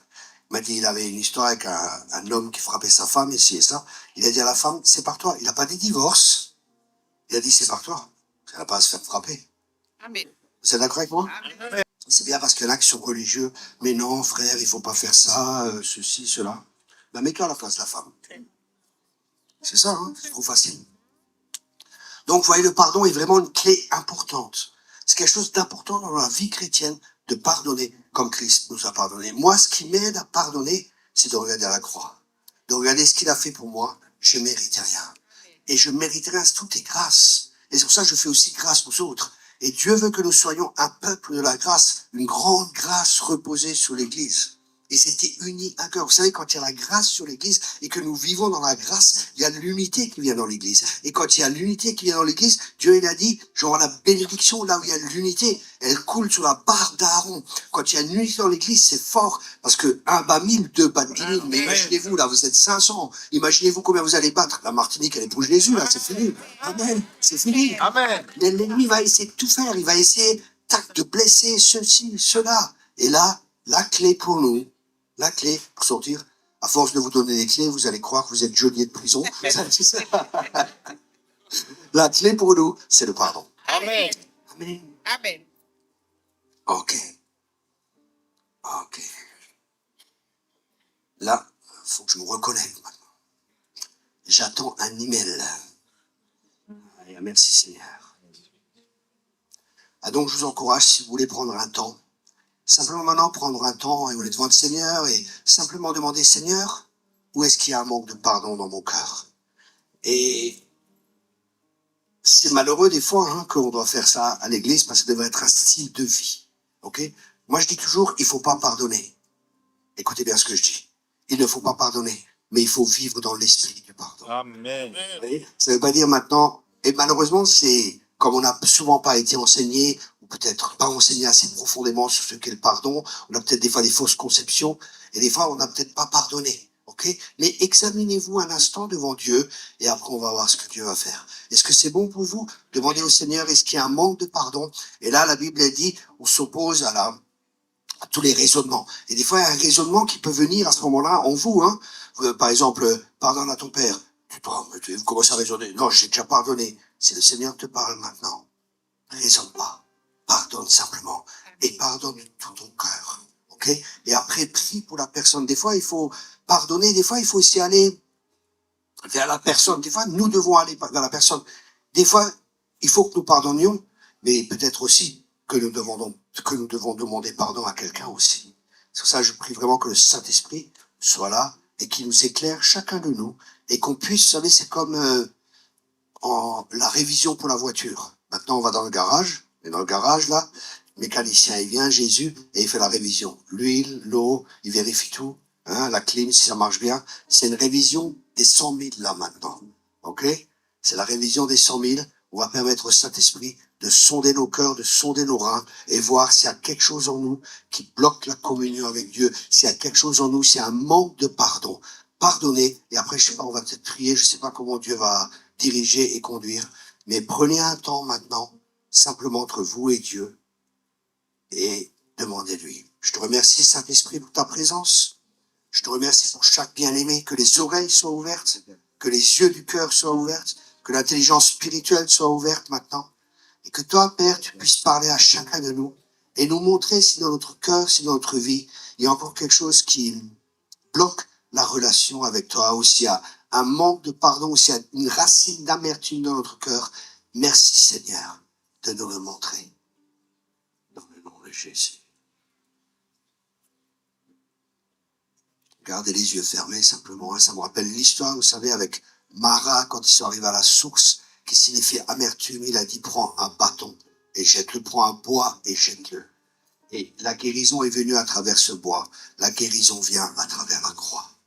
il m'a dit, il avait une histoire avec un homme qui frappait sa femme, et ci et ça. Il a dit à la femme, sépare-toi. Il n'a pas dit divorce. Il a dit, sépare-toi. Elle n'a pas à se faire frapper. Amen. Vous êtes d'accord avec moi? Amen. C'est bien parce qu'il y en a qui sont religieux. Mais non, frère, il faut pas faire ça, ceci, cela. Ben, mets-toi à la place de la femme. C'est ça, hein? C'est trop facile. Donc, vous voyez, le pardon est vraiment une clé importante. C'est quelque chose d'important dans la vie chrétienne de pardonner comme Christ nous a pardonné. Moi, ce qui m'aide à pardonner, c'est de regarder à la croix. De regarder ce qu'il a fait pour moi. Je méritais rien. Et je mérite rien, tout est grâce. Et c'est pour ça que je fais aussi grâce aux autres. Et Dieu veut que nous soyons un peuple de la grâce, une grande grâce reposée sur l'Église. Et c'était uni un cœur. Vous savez, quand il y a la grâce sur l'Église et que nous vivons dans la grâce, il y a l'unité qui vient dans l'Église. Et quand il y a l'unité qui vient dans l'Église, Dieu, il a dit, genre la bénédiction, là où il y a l'unité, elle coule sur la barre d'Aaron. Quand il y a l'unité dans l'Église, c'est fort. Parce que un bat 1000, deux bat 10 000. Mais imaginez-vous, là, vous êtes 500. Imaginez-vous combien vous allez battre. La Martinique, elle est pour Jésus, là, c'est fini. Amen. C'est fini. Amen. Mais l'ennemi va essayer de tout faire. Il va essayer, tac, de blesser ceci, cela. Et là, la clé pour nous, la clé pour sortir, à force de vous donner les clés, vous allez croire que vous êtes geôlier de prison. La clé pour nous, c'est le pardon. Amen. Amen. Amen. Ok. Ok. Là, il faut que je me reconnecte maintenant. J'attends un email. Allez, merci Seigneur. Ah, donc, je vous encourage, si vous voulez prendre un temps, simplement maintenant prendre un temps et on est devant le Seigneur et simplement demander, Seigneur, où est-ce qu'il y a un manque de pardon dans mon cœur? Et c'est malheureux des fois hein, qu'on doit faire ça à l'église parce que ça devrait être un style de vie. Ok? Moi, je dis toujours, il faut pas pardonner. Écoutez bien ce que je dis. Il ne faut pas pardonner, mais il faut vivre dans l'esprit du pardon. Amen. Vous voyez, ça ne veut pas dire maintenant, et malheureusement, c'est comme on n'a souvent pas été enseigné, ou peut-être pas enseigné assez profondément sur ce qu'est le pardon, on a peut-être des fois des fausses conceptions, et des fois on n'a peut-être pas pardonné. Ok? Mais examinez-vous un instant devant Dieu, et après on va voir ce que Dieu va faire. Est-ce que c'est bon pour vous? Demandez au Seigneur, est-ce qu'il y a un manque de pardon? Et là, la Bible elle dit, on s'oppose à tous les raisonnements. Et des fois, il y a un raisonnement qui peut venir à ce moment-là en vous. Hein. Par exemple, pardonne à ton père. Vous commencez à raisonner. Non, j'ai déjà pardonné. Si le Seigneur te parle maintenant, raisonne pas. Pardonne simplement. Et pardonne de tout ton cœur. Ok? Et après, prie pour la personne. Des fois, il faut pardonner. Des fois, il faut aussi aller vers la personne. Des fois, nous devons aller vers la personne. Des fois, il faut que nous pardonnions, mais peut-être aussi que nous devons demander pardon à quelqu'un aussi. C'est pour ça que je prie vraiment que le Saint-Esprit soit là et qu'il nous éclaire chacun de nous et qu'on puisse, vous savez, c'est comme la révision pour la voiture. Maintenant, on va dans le garage, et dans le garage, là, le mécanicien, il vient, Jésus, et il fait la révision. L'huile, l'eau, il vérifie tout, hein, la clim, si ça marche bien. C'est une révision des 100 000, là, maintenant. OK? C'est la révision des 100 000. On va permettre au Saint-Esprit de sonder nos cœurs, de sonder nos reins, et voir s'il y a quelque chose en nous qui bloque la communion avec Dieu, s'il y a quelque chose en nous, s'il y a un manque de pardon. Pardonnez, et après, je sais pas, on va peut-être prier, je sais pas comment Dieu va diriger et conduire, mais prenez un temps maintenant, simplement entre vous et Dieu, et demandez-lui. Je te remercie, Saint-Esprit, pour ta présence. Je te remercie pour chaque bien-aimé, que les oreilles soient ouvertes, que les yeux du cœur soient ouverts, que l'intelligence spirituelle soit ouverte maintenant, et que toi, Père, tu puisses parler à chacun de nous, et nous montrer si dans notre cœur, si dans notre vie, il y a encore quelque chose qui bloque la relation avec toi, ou s'il y a un manque de pardon, ou s'il y a une racine d'amertume dans notre cœur. Merci, Seigneur, de nous le montrer. Dans le nom de Jésus. Gardez les yeux fermés simplement. Hein. Ça me rappelle l'histoire, vous savez, avec Mara, quand ils sont arrivés à la source, qui signifie amertume. Il a dit, prends un bâton et jette-le, prends un bois et jette-le. Et la guérison est venue à travers ce bois. La guérison vient à travers la croix.